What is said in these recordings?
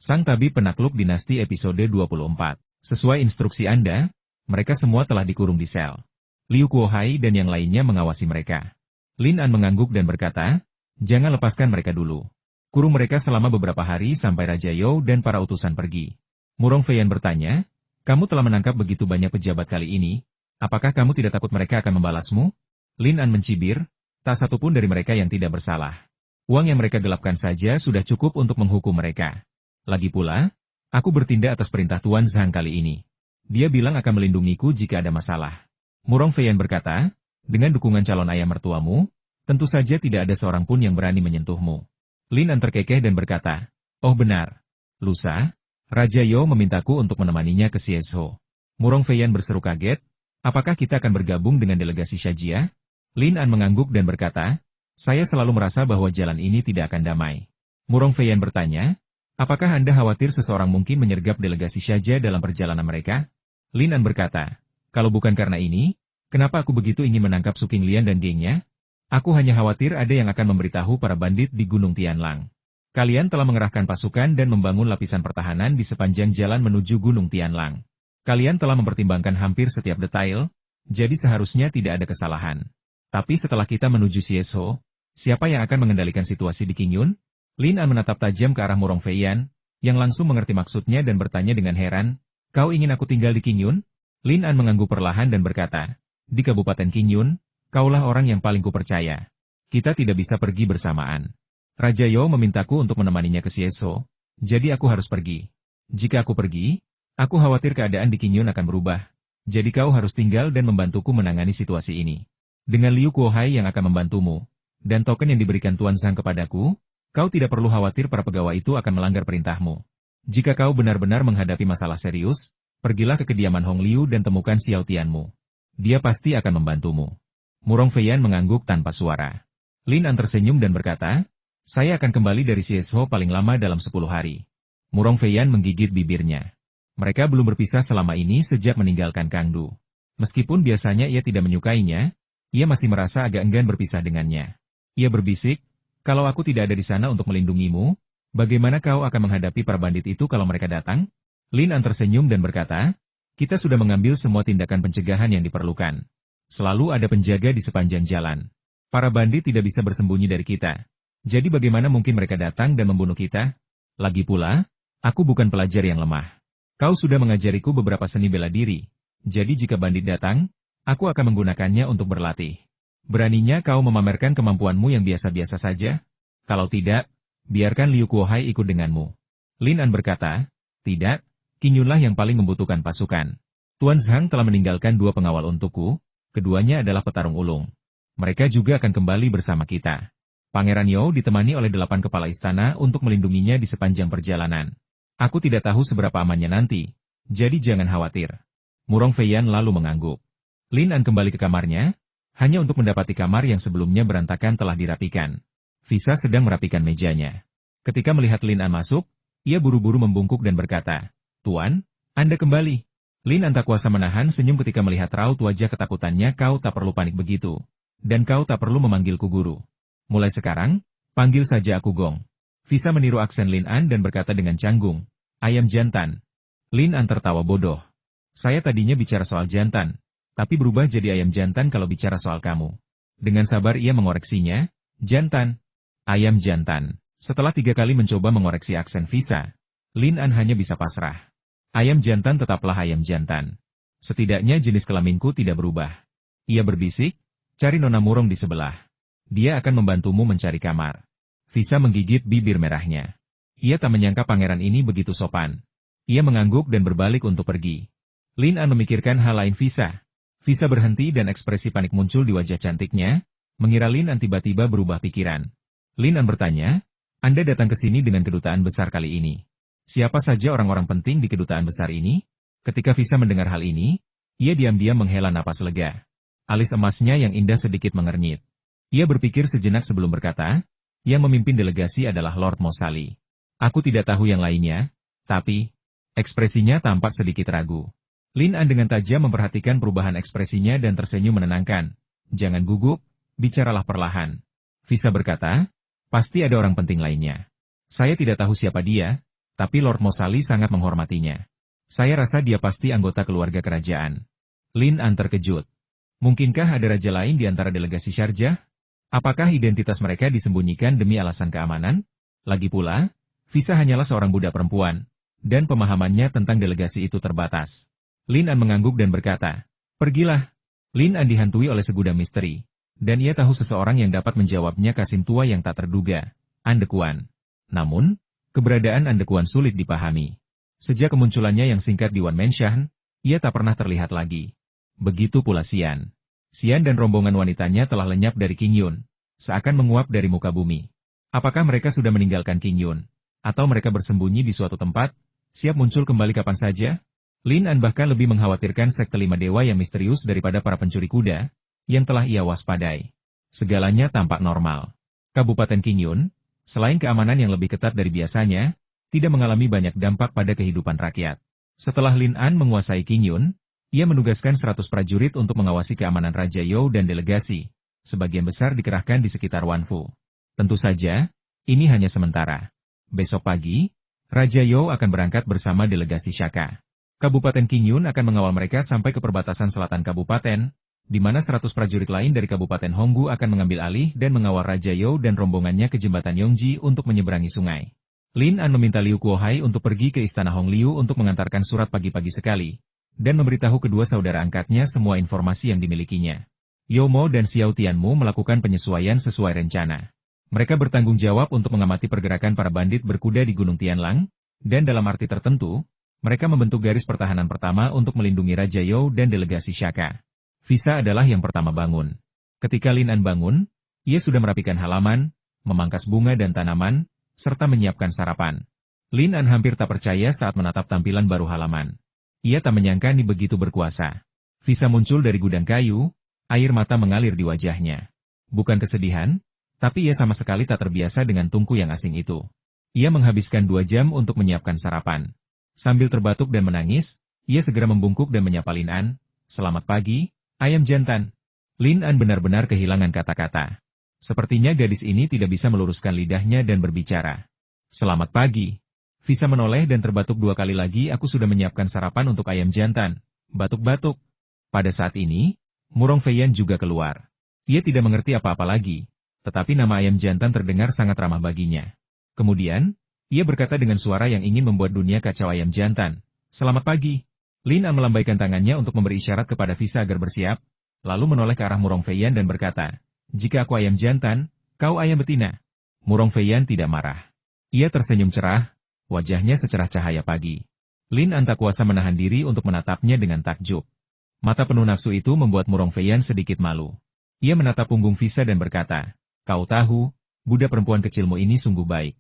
Sang Tabib Penakluk Dinasti episode 24. Sesuai instruksi Anda, mereka semua telah dikurung di sel. Liu Kuohai dan yang lainnya mengawasi mereka. Lin An mengangguk dan berkata, jangan lepaskan mereka dulu. Kurung mereka selama beberapa hari sampai Raja You dan para utusan pergi. Murong Feiyan bertanya, kamu telah menangkap begitu banyak pejabat kali ini, apakah kamu tidak takut mereka akan membalasmu? Lin An mencibir, tak satu pun dari mereka yang tidak bersalah. Uang yang mereka gelapkan saja sudah cukup untuk menghukum mereka. Lagi pula, aku bertindak atas perintah Tuan Zhang kali ini. Dia bilang akan melindungiku jika ada masalah. Murong Feiyan berkata, dengan dukungan calon ayah mertuamu, tentu saja tidak ada seorang pun yang berani menyentuhmu. Lin An terkekeh dan berkata, oh benar. Lusa, Raja You memintaku untuk menemaninya ke Xiezo. Murong Feiyan berseru kaget, apakah kita akan bergabung dengan delegasi Shajia? Lin An mengangguk dan berkata, saya selalu merasa bahwa jalan ini tidak akan damai. Murong Feiyan bertanya, apakah Anda khawatir seseorang mungkin menyergap delegasi Shajia dalam perjalanan mereka? Lin An berkata, kalau bukan karena ini, kenapa aku begitu ingin menangkap Su Qinglian dan gengnya? Aku hanya khawatir ada yang akan memberitahu para bandit di Gunung Tianlang. Kalian telah mengerahkan pasukan dan membangun lapisan pertahanan di sepanjang jalan menuju Gunung Tianlang. Kalian telah mempertimbangkan hampir setiap detail, jadi seharusnya tidak ada kesalahan. Tapi setelah kita menuju Xiezo, siapa yang akan mengendalikan situasi di Qingyun? Lin An menatap tajam ke arah Murong Feiyan, yang langsung mengerti maksudnya dan bertanya dengan heran, kau ingin aku tinggal di Qingyun? Lin An mengangguk perlahan dan berkata, di Kabupaten Qingyun, kaulah orang yang paling kupercaya. Kita tidak bisa pergi bersamaan. Raja You memintaku untuk menemaninya ke Xiezo, jadi aku harus pergi. Jika aku pergi, aku khawatir keadaan di Qingyun akan berubah, jadi kau harus tinggal dan membantuku menangani situasi ini. Dengan Liu Kuohai yang akan membantumu, dan token yang diberikan Tuan Zhang kepadaku, kau tidak perlu khawatir para pegawai itu akan melanggar perintahmu. Jika kau benar-benar menghadapi masalah serius, pergilah ke kediaman Hong Liu dan temukan Xiao Tianmu. Dia pasti akan membantumu. Murong Feiyan mengangguk tanpa suara. Lin An tersenyum dan berkata, saya akan kembali dari Xiezo paling lama dalam 10 hari. Murong Feiyan menggigit bibirnya. Mereka belum berpisah selama ini sejak meninggalkan Kangdu. Meskipun biasanya ia tidak menyukainya, ia masih merasa agak enggan berpisah dengannya. Ia berbisik, kalau aku tidak ada di sana untuk melindungimu, bagaimana kau akan menghadapi para bandit itu kalau mereka datang? Lin An tersenyum dan berkata, kita sudah mengambil semua tindakan pencegahan yang diperlukan. Selalu ada penjaga di sepanjang jalan. Para bandit tidak bisa bersembunyi dari kita. Jadi bagaimana mungkin mereka datang dan membunuh kita? Lagi pula, aku bukan pelajar yang lemah. Kau sudah mengajariku beberapa seni bela diri. Jadi jika bandit datang, aku akan menggunakannya untuk berlatih. Beraninya kau memamerkan kemampuanmu yang biasa-biasa saja? Kalau tidak, biarkan Liu Kuohai ikut denganmu. Lin An berkata, tidak, Qingyunlah yang paling membutuhkan pasukan. Tuan Zhang telah meninggalkan 2 pengawal untukku, keduanya adalah petarung ulung. Mereka juga akan kembali bersama kita. Pangeran You ditemani oleh 8 kepala istana untuk melindunginya di sepanjang perjalanan. Aku tidak tahu seberapa amannya nanti, jadi jangan khawatir. Murong Feiyan lalu mengangguk. Lin An kembali ke kamarnya, hanya untuk mendapati kamar yang sebelumnya berantakan telah dirapikan. Visa sedang merapikan mejanya. Ketika melihat Lin An masuk, ia buru-buru membungkuk dan berkata, Tuan, Anda kembali. Lin An tak kuasa menahan senyum ketika melihat raut wajah ketakutannya. Kau tak perlu panik begitu. Dan kau tak perlu memanggilku guru. Mulai sekarang, panggil saja aku Gong. Visa meniru aksen Lin An dan berkata dengan canggung, ayam jantan. Lin An tertawa bodoh. Saya tadinya bicara soal jantan, tapi berubah jadi ayam jantan kalau bicara soal kamu. Dengan sabar ia mengoreksinya, jantan, ayam jantan. Setelah 3 kali mencoba mengoreksi aksen Visa, Lin An hanya bisa pasrah. Ayam jantan tetaplah ayam jantan. Setidaknya jenis kelaminku tidak berubah. Ia berbisik, cari Nona Murong di sebelah. Dia akan membantumu mencari kamar. Visa menggigit bibir merahnya. Ia tak menyangka pangeran ini begitu sopan. Ia mengangguk dan berbalik untuk pergi. Lin An memikirkan hal lain Visa. Visa berhenti dan ekspresi panik muncul di wajah cantiknya, mengira Lin An tiba-tiba berubah pikiran. Lin An bertanya, Anda datang ke sini dengan kedutaan besar kali ini. Siapa saja orang-orang penting di kedutaan besar ini? Ketika Visa mendengar hal ini, ia diam-diam menghela napas lega. Alis emasnya yang indah sedikit mengernyit. Ia berpikir sejenak sebelum berkata, yang memimpin delegasi adalah Lord Mosali. Aku tidak tahu yang lainnya, tapi, ekspresinya tampak sedikit ragu. Lin An dengan tajam memperhatikan perubahan ekspresinya dan tersenyum menenangkan. Jangan gugup, bicaralah perlahan. Visa berkata, pasti ada orang penting lainnya. Saya tidak tahu siapa dia, Tapi Lord Mosali sangat menghormatinya. Saya rasa dia pasti anggota keluarga kerajaan. Lin An terkejut. Mungkinkah ada raja lain di antara delegasi Sharjah? Apakah identitas mereka disembunyikan demi alasan keamanan? Lagi pula, Visa hanyalah seorang budak perempuan, dan pemahamannya tentang delegasi itu terbatas. Lin An mengangguk dan berkata, "Pergilah." Lin An dihantui oleh segudang misteri, dan ia tahu seseorang yang dapat menjawabnya Kasim tua yang tak terduga, Andekuan. Namun, keberadaan Andekuan sulit dipahami. Sejak kemunculannya yang singkat di One Mansion, ia tak pernah terlihat lagi. Begitu pula Xian. Xian dan rombongan wanitanya telah lenyap dari King Yun, seakan menguap dari muka bumi. Apakah mereka sudah meninggalkan King Yun? Atau mereka bersembunyi di suatu tempat, siap muncul kembali kapan saja? Lin An bahkan lebih mengkhawatirkan sekte lima dewa yang misterius daripada para pencuri kuda, yang telah ia waspadai. Segalanya tampak normal. Kabupaten King Yun, selain keamanan yang lebih ketat dari biasanya, tidak mengalami banyak dampak pada kehidupan rakyat. Setelah Lin An menguasai King Yun, ia menugaskan 100 prajurit untuk mengawasi keamanan Raja You dan delegasi. Sebagian besar dikerahkan di sekitar Wanfu. Tentu saja, ini hanya sementara. Besok pagi, Raja You akan berangkat bersama delegasi Shaka. Kabupaten King Yun akan mengawal mereka sampai ke perbatasan selatan kabupaten, di mana 100 prajurit lain dari Kabupaten Honggu akan mengambil alih dan mengawal Raja You dan rombongannya ke jembatan Yongji untuk menyeberangi sungai. Lin An meminta Liu Kuohai untuk pergi ke istana Hong Liu untuk mengantarkan surat pagi-pagi sekali, dan memberitahu kedua saudara angkatnya semua informasi yang dimilikinya. Yomo dan Xiao Tianmu melakukan penyesuaian sesuai rencana. Mereka bertanggung jawab untuk mengamati pergerakan para bandit berkuda di Gunung Tianlang, dan dalam arti tertentu, mereka membentuk garis pertahanan pertama untuk melindungi Raja You dan delegasi Shaka. Visa adalah yang pertama bangun. Ketika Lin An bangun, ia sudah merapikan halaman, memangkas bunga dan tanaman, serta menyiapkan sarapan. Lin An hampir tak percaya saat menatap tampilan baru halaman. Ia tak menyangka Ni begitu berkuasa. Visa muncul dari gudang kayu, air mata mengalir di wajahnya. Bukan kesedihan, tapi ia sama sekali tak terbiasa dengan tungku yang asing itu. Ia menghabiskan 2 jam untuk menyiapkan sarapan. Sambil terbatuk dan menangis, ia segera membungkuk dan menyapa Lin An. "Selamat pagi, ayam jantan." Lin An benar-benar kehilangan kata-kata. Sepertinya gadis ini tidak bisa meluruskan lidahnya dan berbicara. "Selamat pagi." Visa menoleh dan terbatuk 2 kali lagi. "Aku sudah menyiapkan sarapan untuk ayam jantan." Batuk-batuk. Pada saat ini, Murong Feiyan juga keluar. Ia tidak mengerti apa-apa lagi, tetapi nama ayam jantan terdengar sangat ramah baginya. Kemudian, ia berkata dengan suara yang ingin membuat dunia kacau, "Ayam jantan, selamat pagi." Lin An melambaikan tangannya untuk memberi isyarat kepada Visa agar bersiap, lalu menoleh ke arah Murong Feiyan dan berkata, "Jika aku ayam jantan, kau ayam betina." Murong Feiyan tidak marah. Ia tersenyum cerah, wajahnya secerah cahaya pagi. Lin An tak kuasa menahan diri untuk menatapnya dengan takjub. Mata penuh nafsu itu membuat Murong Feiyan sedikit malu. Ia menatap punggung Visa dan berkata, "Kau tahu, budak perempuan kecilmu ini sungguh baik."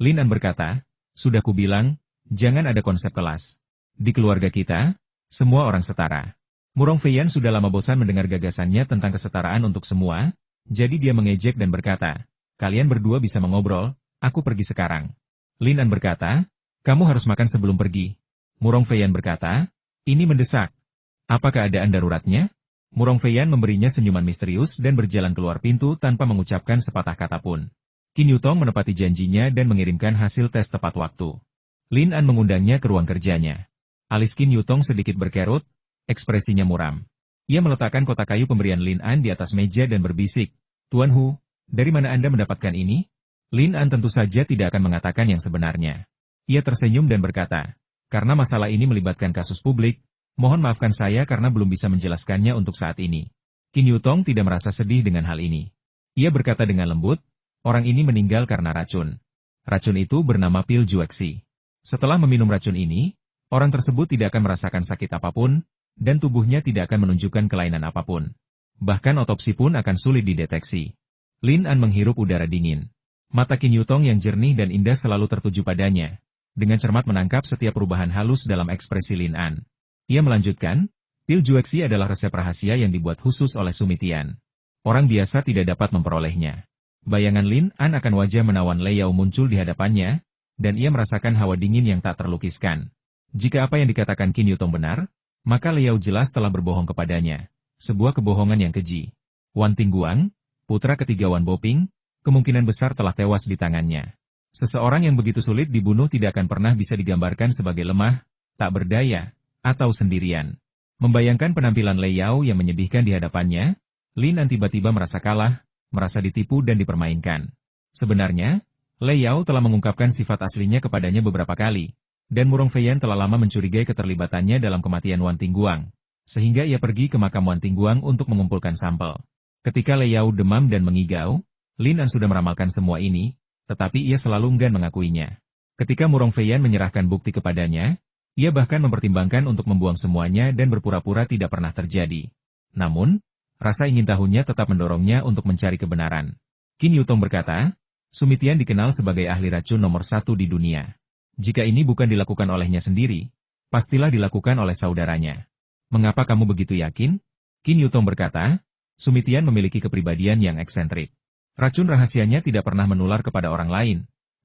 Lin An berkata, "Sudah kubilang, jangan ada konsep kelas. Di keluarga kita, semua orang setara." Murong Feiyan sudah lama bosan mendengar gagasannya tentang kesetaraan untuk semua, jadi dia mengejek dan berkata, "Kalian berdua bisa mengobrol, aku pergi sekarang." Lin An berkata, "Kamu harus makan sebelum pergi." Murong Feiyan berkata, "Ini mendesak. Apa keadaan daruratnya?" Murong Feiyan memberinya senyuman misterius dan berjalan keluar pintu tanpa mengucapkan sepatah kata pun. Qin Yutong menepati janjinya dan mengirimkan hasil tes tepat waktu. Lin An mengundangnya ke ruang kerjanya. Alis Qin Yutong sedikit berkerut, ekspresinya muram. Ia meletakkan kotak kayu pemberian Lin An di atas meja dan berbisik, "Tuan Hu, dari mana Anda mendapatkan ini?" Lin An tentu saja tidak akan mengatakan yang sebenarnya. Ia tersenyum dan berkata, "Karena masalah ini melibatkan kasus publik, mohon maafkan saya karena belum bisa menjelaskannya untuk saat ini." Qin Yutong tidak merasa sedih dengan hal ini. Ia berkata dengan lembut, "Orang ini meninggal karena racun. Racun itu bernama pil Jueksi. Setelah meminum racun ini, orang tersebut tidak akan merasakan sakit apapun, dan tubuhnya tidak akan menunjukkan kelainan apapun. Bahkan otopsi pun akan sulit dideteksi." Lin An menghirup udara dingin. Mata Qin Yutong yang jernih dan indah selalu tertuju padanya, dengan cermat menangkap setiap perubahan halus dalam ekspresi Lin An. Ia melanjutkan, "Pil Jueksi adalah resep rahasia yang dibuat khusus oleh Sumitian. Orang biasa tidak dapat memperolehnya." Bayangan Lin An akan wajah menawan Lei Yao muncul di hadapannya, dan ia merasakan hawa dingin yang tak terlukiskan. Jika apa yang dikatakan Qin Yutong benar, maka Lei Yao jelas telah berbohong kepadanya. Sebuah kebohongan yang keji. Wan Tingguang, putra ketiga Wan Boping, kemungkinan besar telah tewas di tangannya. Seseorang yang begitu sulit dibunuh tidak akan pernah bisa digambarkan sebagai lemah, tak berdaya, atau sendirian. Membayangkan penampilan Lei Yao yang menyedihkan di hadapannya, Lin An tiba-tiba merasa kalah, merasa ditipu dan dipermainkan. Sebenarnya, Lei Yao telah mengungkapkan sifat aslinya kepadanya beberapa kali, dan Murong Feiyan telah lama mencurigai keterlibatannya dalam kematian Wan Tingguang, sehingga ia pergi ke makam Wan Tingguang untuk mengumpulkan sampel. Ketika Lei Yao demam dan mengigau, Lin An sudah meramalkan semua ini, tetapi ia selalu enggan mengakuinya. Ketika Murong Feiyan menyerahkan bukti kepadanya, ia bahkan mempertimbangkan untuk membuang semuanya dan berpura-pura tidak pernah terjadi. Namun, rasa ingin tahunya tetap mendorongnya untuk mencari kebenaran. Qin Yutong berkata, Sumitian dikenal sebagai ahli racun nomor 1 di dunia. Jika ini bukan dilakukan olehnya sendiri, pastilah dilakukan oleh saudaranya. Mengapa kamu begitu yakin? Qin Yutong berkata, Sumitian memiliki kepribadian yang eksentrik. Racun rahasianya tidak pernah menular kepada orang lain,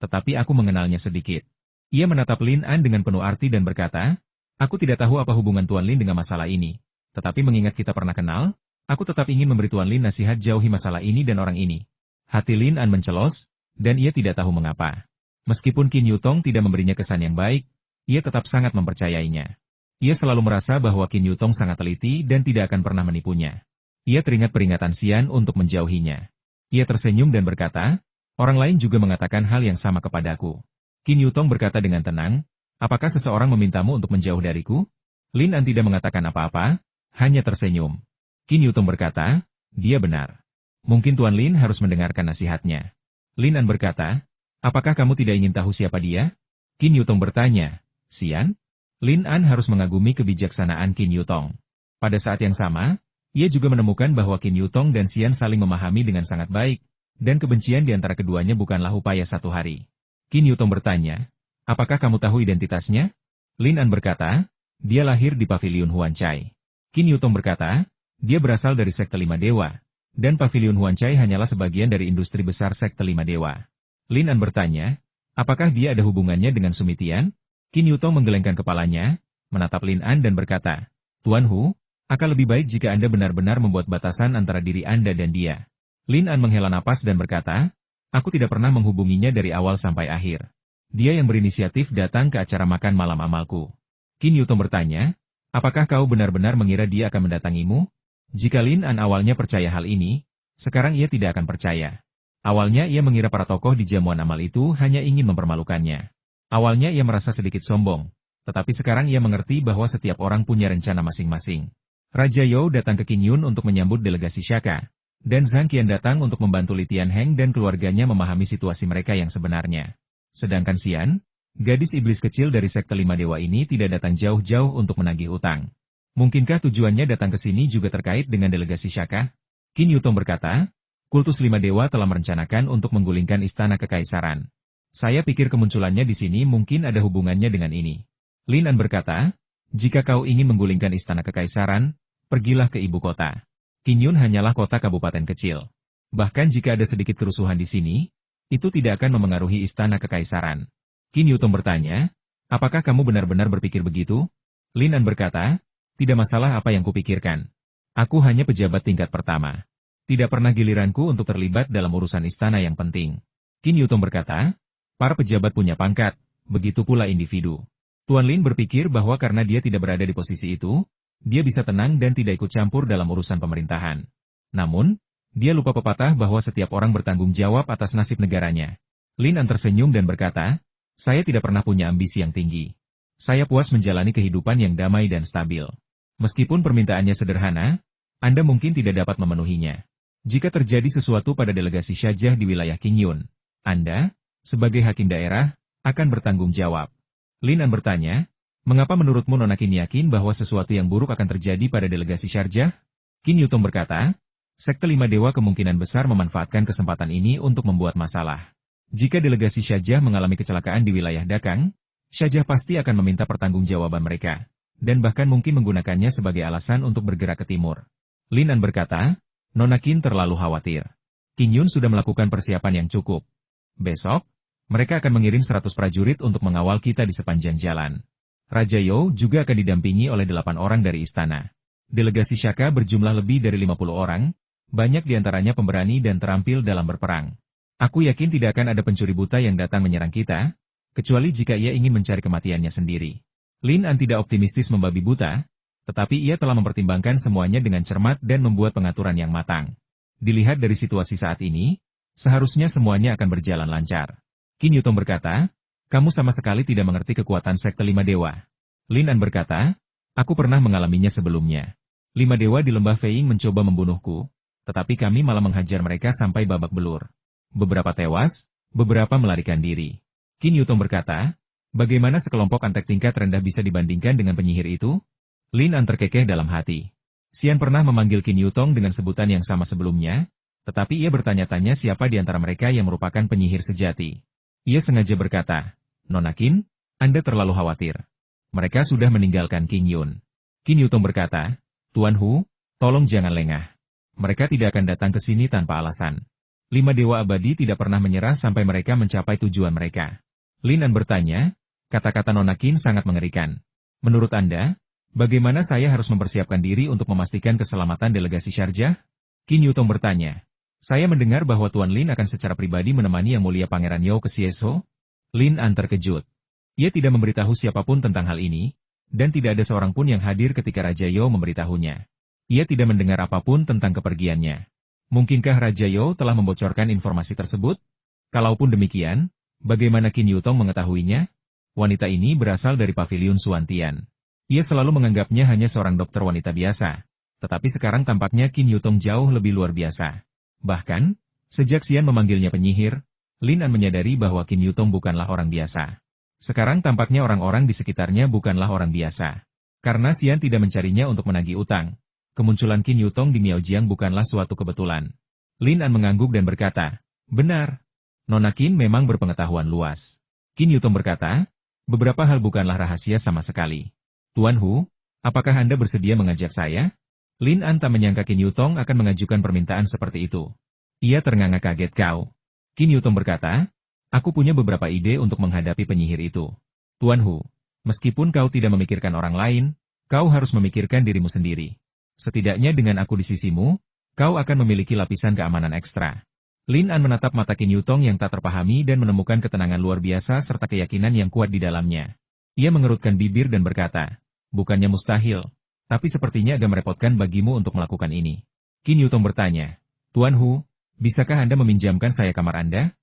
tetapi aku mengenalnya sedikit. Ia menatap Lin An dengan penuh arti dan berkata, aku tidak tahu apa hubungan Tuan Lin dengan masalah ini, tetapi mengingat kita pernah kenal, aku tetap ingin memberi Tuan Lin nasihat jauhi masalah ini dan orang ini. Hati Lin An mencelos, dan ia tidak tahu mengapa. Meskipun Qin Yutong tidak memberinya kesan yang baik, ia tetap sangat mempercayainya. Ia selalu merasa bahwa Qin Yutong sangat teliti dan tidak akan pernah menipunya. Ia teringat peringatan Xian untuk menjauhinya. Ia tersenyum dan berkata, orang lain juga mengatakan hal yang sama kepadaku. Qin Yutong berkata dengan tenang, apakah seseorang memintamu untuk menjauh dariku? Lin An tidak mengatakan apa-apa, hanya tersenyum. Qin Yutong berkata, dia benar. Mungkin Tuan Lin harus mendengarkan nasihatnya. Lin An berkata, apakah kamu tidak ingin tahu siapa dia? Qin Yutong bertanya, Xian? Lin An harus mengagumi kebijaksanaan Qin Yutong. Pada saat yang sama, ia juga menemukan bahwa Qin Yutong dan Xian saling memahami dengan sangat baik, dan kebencian di antara keduanya bukanlah upaya satu hari. Qin Yutong bertanya, apakah kamu tahu identitasnya? Lin An berkata, dia lahir di Paviliun Huan Cai. Qin Yutong berkata, dia berasal dari Sekte Lima Dewa, dan Paviliun Huan Cai hanyalah sebagian dari industri besar Sekte Lima Dewa. Lin An bertanya, apakah dia ada hubungannya dengan Sumitian? Qin Yutong menggelengkan kepalanya, menatap Lin An dan berkata, Tuan Hu, akan lebih baik jika Anda benar-benar membuat batasan antara diri Anda dan dia. Lin An menghela napas dan berkata, aku tidak pernah menghubunginya dari awal sampai akhir. Dia yang berinisiatif datang ke acara makan malam amalku. Qin Yutong bertanya, apakah kau benar-benar mengira dia akan mendatangimu? Jika Lin An awalnya percaya hal ini, sekarang ia tidak akan percaya. Awalnya ia mengira para tokoh di jamuan amal itu hanya ingin mempermalukannya. Awalnya ia merasa sedikit sombong, tetapi sekarang ia mengerti bahwa setiap orang punya rencana masing-masing. Raja You datang ke Qin Yun untuk menyambut delegasi Shaka, dan Zhang Qian datang untuk membantu Li Tianheng dan keluarganya memahami situasi mereka yang sebenarnya. Sedangkan Xian, gadis iblis kecil dari Sekte Lima Dewa ini tidak datang jauh-jauh untuk menagih utang. Mungkinkah tujuannya datang ke sini juga terkait dengan delegasi Shaka? Qin Yutong berkata, kultus Lima Dewa telah merencanakan untuk menggulingkan istana kekaisaran. Saya pikir kemunculannya di sini mungkin ada hubungannya dengan ini. Lin An berkata, jika kau ingin menggulingkan istana kekaisaran, pergilah ke ibu kota. Qin Yun hanyalah kota kabupaten kecil. Bahkan jika ada sedikit kerusuhan di sini, itu tidak akan memengaruhi istana kekaisaran. Qin Yutong bertanya, apakah kamu benar-benar berpikir begitu? Lin An berkata, tidak masalah apa yang kupikirkan. Aku hanya pejabat tingkat pertama. Tidak pernah giliranku untuk terlibat dalam urusan istana yang penting. Qin Yutong berkata, para pejabat punya pangkat, begitu pula individu. Tuan Lin berpikir bahwa karena dia tidak berada di posisi itu, dia bisa tenang dan tidak ikut campur dalam urusan pemerintahan. Namun, dia lupa pepatah bahwa setiap orang bertanggung jawab atas nasib negaranya. Lin An tersenyum dan berkata, saya tidak pernah punya ambisi yang tinggi. Saya puas menjalani kehidupan yang damai dan stabil. Meskipun permintaannya sederhana, Anda mungkin tidak dapat memenuhinya. Jika terjadi sesuatu pada delegasi Syajah di wilayah Qin Yun, Anda, sebagai hakim daerah, akan bertanggung jawab. Lin An bertanya, mengapa menurutmu Nona Qin yakin bahwa sesuatu yang buruk akan terjadi pada delegasi Syarjah? Qin Yutong berkata, Sekte Lima Dewa kemungkinan besar memanfaatkan kesempatan ini untuk membuat masalah. Jika delegasi Syajah mengalami kecelakaan di wilayah Dakang, Syajah pasti akan meminta pertanggungjawaban mereka, dan bahkan mungkin menggunakannya sebagai alasan untuk bergerak ke timur. Lin An berkata, Nona Qin terlalu khawatir. Qin Yun sudah melakukan persiapan yang cukup. Besok, mereka akan mengirim 100 prajurit untuk mengawal kita di sepanjang jalan. Raja You juga akan didampingi oleh 8 orang dari istana. Delegasi Shaka berjumlah lebih dari 50 orang, banyak diantaranya pemberani dan terampil dalam berperang. Aku yakin tidak akan ada pencuri buta yang datang menyerang kita, kecuali jika ia ingin mencari kematiannya sendiri. Lin An tidak optimistis membabi buta, tetapi ia telah mempertimbangkan semuanya dengan cermat dan membuat pengaturan yang matang. Dilihat dari situasi saat ini, seharusnya semuanya akan berjalan lancar. Qin Yutong berkata, kamu sama sekali tidak mengerti kekuatan Sekte Lima Dewa. Lin An berkata, aku pernah mengalaminya sebelumnya. 5 dewa di lembah Feiying mencoba membunuhku, tetapi kami malah menghajar mereka sampai babak belur. Beberapa tewas, beberapa melarikan diri. Qin Yutong berkata, bagaimana sekelompok antek tingkat rendah bisa dibandingkan dengan penyihir itu? Lin An terkekeh dalam hati. Xian pernah memanggil Qin Yutong dengan sebutan yang sama sebelumnya, tetapi ia bertanya-tanya siapa di antara mereka yang merupakan penyihir sejati. Ia sengaja berkata, Nona Qin, Anda terlalu khawatir. Mereka sudah meninggalkan King Yun. Qin Yutong berkata, Tuan Hu, tolong jangan lengah. Mereka tidak akan datang ke sini tanpa alasan. 5 dewa abadi tidak pernah menyerah sampai mereka mencapai tujuan mereka. Lin An bertanya, kata-kata Nona Qin sangat mengerikan. Menurut Anda, bagaimana saya harus mempersiapkan diri untuk memastikan keselamatan delegasi Syarjah? Qin Yutong bertanya. Saya mendengar bahwa Tuan Lin akan secara pribadi menemani Yang Mulia Pangeran Yao ke Sieso. Lin An terkejut. Ia tidak memberitahu siapapun tentang hal ini, dan tidak ada seorang pun yang hadir ketika Raja Yao memberitahunya. Ia tidak mendengar apapun tentang kepergiannya. Mungkinkah Raja Yao telah membocorkan informasi tersebut? Kalaupun demikian, bagaimana Qin Yutong mengetahuinya? Wanita ini berasal dari paviliun Suantian. Ia selalu menganggapnya hanya seorang dokter wanita biasa. Tetapi sekarang tampaknya Qin Yutong jauh lebih luar biasa. Bahkan, sejak Xian memanggilnya penyihir, Lin An menyadari bahwa Qin Yutong bukanlah orang biasa. Sekarang tampaknya orang-orang di sekitarnya bukanlah orang biasa. Karena Xian tidak mencarinya untuk menagih utang, kemunculan Qin Yutong di Miaojiang bukanlah suatu kebetulan. Lin An mengangguk dan berkata, benar. Nona Qin memang berpengetahuan luas. Qin Yutong berkata, beberapa hal bukanlah rahasia sama sekali. Tuan Hu, apakah Anda bersedia mengajak saya? Lin An tak menyangka Qin Yutong akan mengajukan permintaan seperti itu. Ia ternganga kaget kau. Qin Yutong berkata, aku punya beberapa ide untuk menghadapi penyihir itu. Tuan Hu, meskipun kau tidak memikirkan orang lain, kau harus memikirkan dirimu sendiri. Setidaknya dengan aku di sisimu, kau akan memiliki lapisan keamanan ekstra. Lin An menatap mata Qin Yutong yang tak terpahami dan menemukan ketenangan luar biasa serta keyakinan yang kuat di dalamnya. Ia mengerutkan bibir dan berkata, bukannya mustahil, tapi sepertinya agak merepotkan bagimu untuk melakukan ini. Qin Yutong bertanya, Tuan Hu, bisakah Anda meminjamkan saya kamar Anda?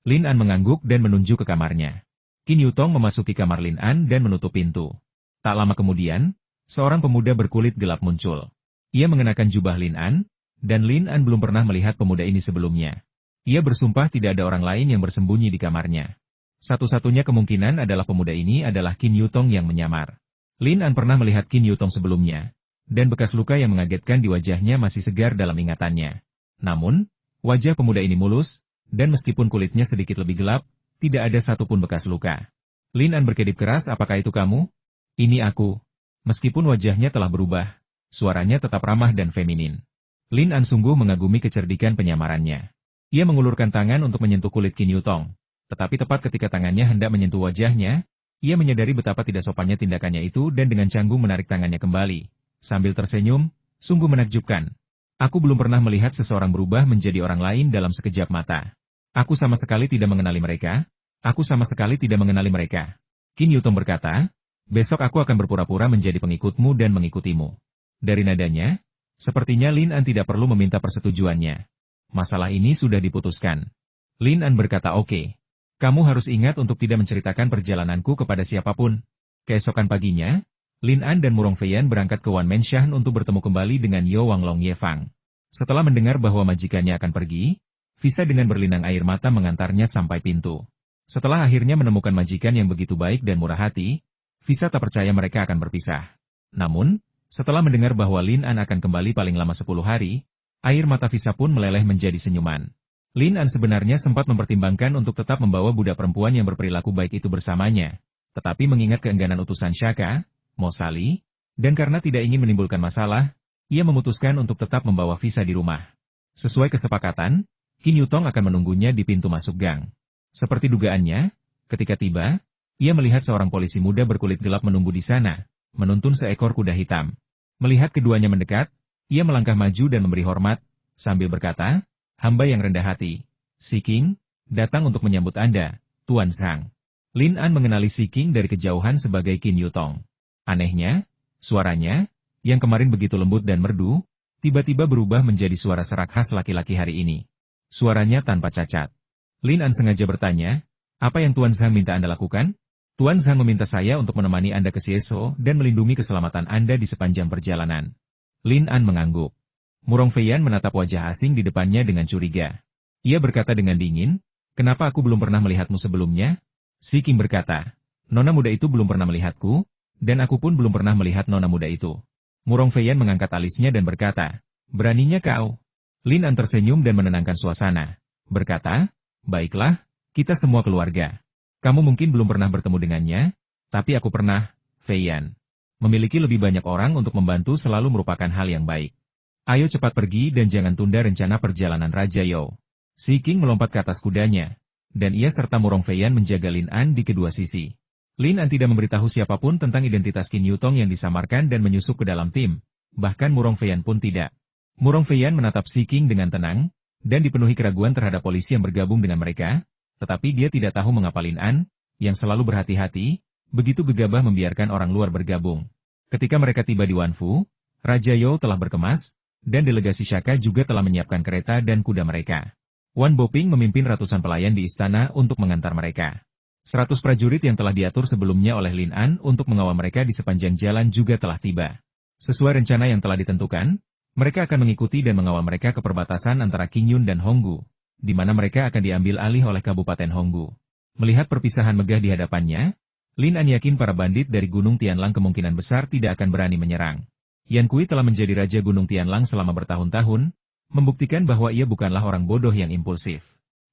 Lin An mengangguk dan menunjuk ke kamarnya. Qin Yutong memasuki kamar Lin An dan menutup pintu. Tak lama kemudian, seorang pemuda berkulit gelap muncul. Ia mengenakan jubah Lin An, dan Lin An belum pernah melihat pemuda ini sebelumnya. Ia bersumpah tidak ada orang lain yang bersembunyi di kamarnya. Satu-satunya kemungkinan adalah pemuda ini adalah Qin Yutong yang menyamar. Lin An pernah melihat Qin Yutong sebelumnya, dan bekas luka yang mengagetkan di wajahnya masih segar dalam ingatannya. Namun, wajah pemuda ini mulus, dan meskipun kulitnya sedikit lebih gelap, tidak ada satupun bekas luka. Lin An berkedip keras, apakah itu kamu? Ini aku. Meskipun wajahnya telah berubah, suaranya tetap ramah dan feminin. Lin An sungguh mengagumi kecerdikan penyamarannya. Ia mengulurkan tangan untuk menyentuh kulit Qin Yutong. Tetapi tepat ketika tangannya hendak menyentuh wajahnya, ia menyadari betapa tidak sopannya tindakannya itu dan dengan canggung menarik tangannya kembali. Sambil tersenyum, sungguh menakjubkan. Aku belum pernah melihat seseorang berubah menjadi orang lain dalam sekejap mata. Aku sama sekali tidak mengenali mereka. Aku sama sekali tidak mengenali mereka. Qin Yutong berkata, besok aku akan berpura-pura menjadi pengikutmu dan mengikutimu. Dari nadanya, sepertinya Lin An tidak perlu meminta persetujuannya. Masalah ini sudah diputuskan. Lin An berkata oke. Kamu harus ingat untuk tidak menceritakan perjalananku kepada siapapun. Keesokan paginya, Lin An dan Murong Feiyan berangkat ke Wan Menshan untuk bertemu kembali dengan Yo Wanglong Yefang. Setelah mendengar bahwa majikannya akan pergi, Visa dengan berlinang air mata mengantarnya sampai pintu. Setelah akhirnya menemukan majikan yang begitu baik dan murah hati, Visa tak percaya mereka akan berpisah. Namun, setelah mendengar bahwa Lin An akan kembali paling lama 10 hari, air mata Visa pun meleleh menjadi senyuman. Lin An sebenarnya sempat mempertimbangkan untuk tetap membawa budak perempuan yang berperilaku baik itu bersamanya. Tetapi mengingat keengganan utusan Shaka, Mo Sali, dan karena tidak ingin menimbulkan masalah, ia memutuskan untuk tetap membawa Visa di rumah. Sesuai kesepakatan, Qin Yutong akan menunggunya di pintu masuk gang. Seperti dugaannya, ketika tiba, ia melihat seorang polisi muda berkulit gelap menunggu di sana, menuntun seekor kuda hitam. Melihat keduanya mendekat, ia melangkah maju dan memberi hormat, sambil berkata, hamba yang rendah hati. Si King, datang untuk menyambut Anda, Tuan Zhang. Lin An mengenali Si King dari kejauhan sebagai Qin Yutong. Anehnya, suaranya, yang kemarin begitu lembut dan merdu, tiba-tiba berubah menjadi suara serak khas laki-laki hari ini. Suaranya tanpa cacat. Lin An sengaja bertanya, apa yang Tuan Zhang minta Anda lakukan? Tuan Zhang meminta saya untuk menemani Anda ke Xieso dan melindungi keselamatan Anda di sepanjang perjalanan. Lin An mengangguk. Murong Feiyan menatap wajah asing di depannya dengan curiga. Ia berkata dengan dingin, kenapa aku belum pernah melihatmu sebelumnya? Si King berkata, nona muda itu belum pernah melihatku, dan aku pun belum pernah melihat nona muda itu. Murong Feiyan mengangkat alisnya dan berkata, beraninya kau? Lin An tersenyum dan menenangkan suasana. Berkata, baiklah, kita semua keluarga. Kamu mungkin belum pernah bertemu dengannya, tapi aku pernah, Feiyan. Memiliki lebih banyak orang untuk membantu selalu merupakan hal yang baik. Ayo cepat pergi dan jangan tunda rencana perjalanan Raja You. Si King melompat ke atas kudanya, dan ia serta Murong Feiyan menjaga Lin An di kedua sisi. Lin An tidak memberitahu siapapun tentang identitas Qin Yutong yang disamarkan dan menyusup ke dalam tim, bahkan Murong Feiyan pun tidak. Murong Feiyan menatap Si King dengan tenang, dan dipenuhi keraguan terhadap polisi yang bergabung dengan mereka, tetapi dia tidak tahu mengapa Lin An, yang selalu berhati-hati, begitu gegabah membiarkan orang luar bergabung. Ketika mereka tiba di Wanfu, Raja You telah berkemas, dan delegasi Shaka juga telah menyiapkan kereta dan kuda mereka. Wan Boping memimpin ratusan pelayan di istana untuk mengantar mereka. 100 prajurit yang telah diatur sebelumnya oleh Lin An untuk mengawal mereka di sepanjang jalan juga telah tiba. Sesuai rencana yang telah ditentukan, mereka akan mengikuti dan mengawal mereka ke perbatasan antara Qingyun dan Honggu, di mana mereka akan diambil alih oleh Kabupaten Honggu. Melihat perpisahan megah di hadapannya, Lin An yakin para bandit dari Gunung Tianlang kemungkinan besar tidak akan berani menyerang. Yan Kui telah menjadi Raja Gunung Tianlang selama bertahun-tahun, membuktikan bahwa ia bukanlah orang bodoh yang impulsif.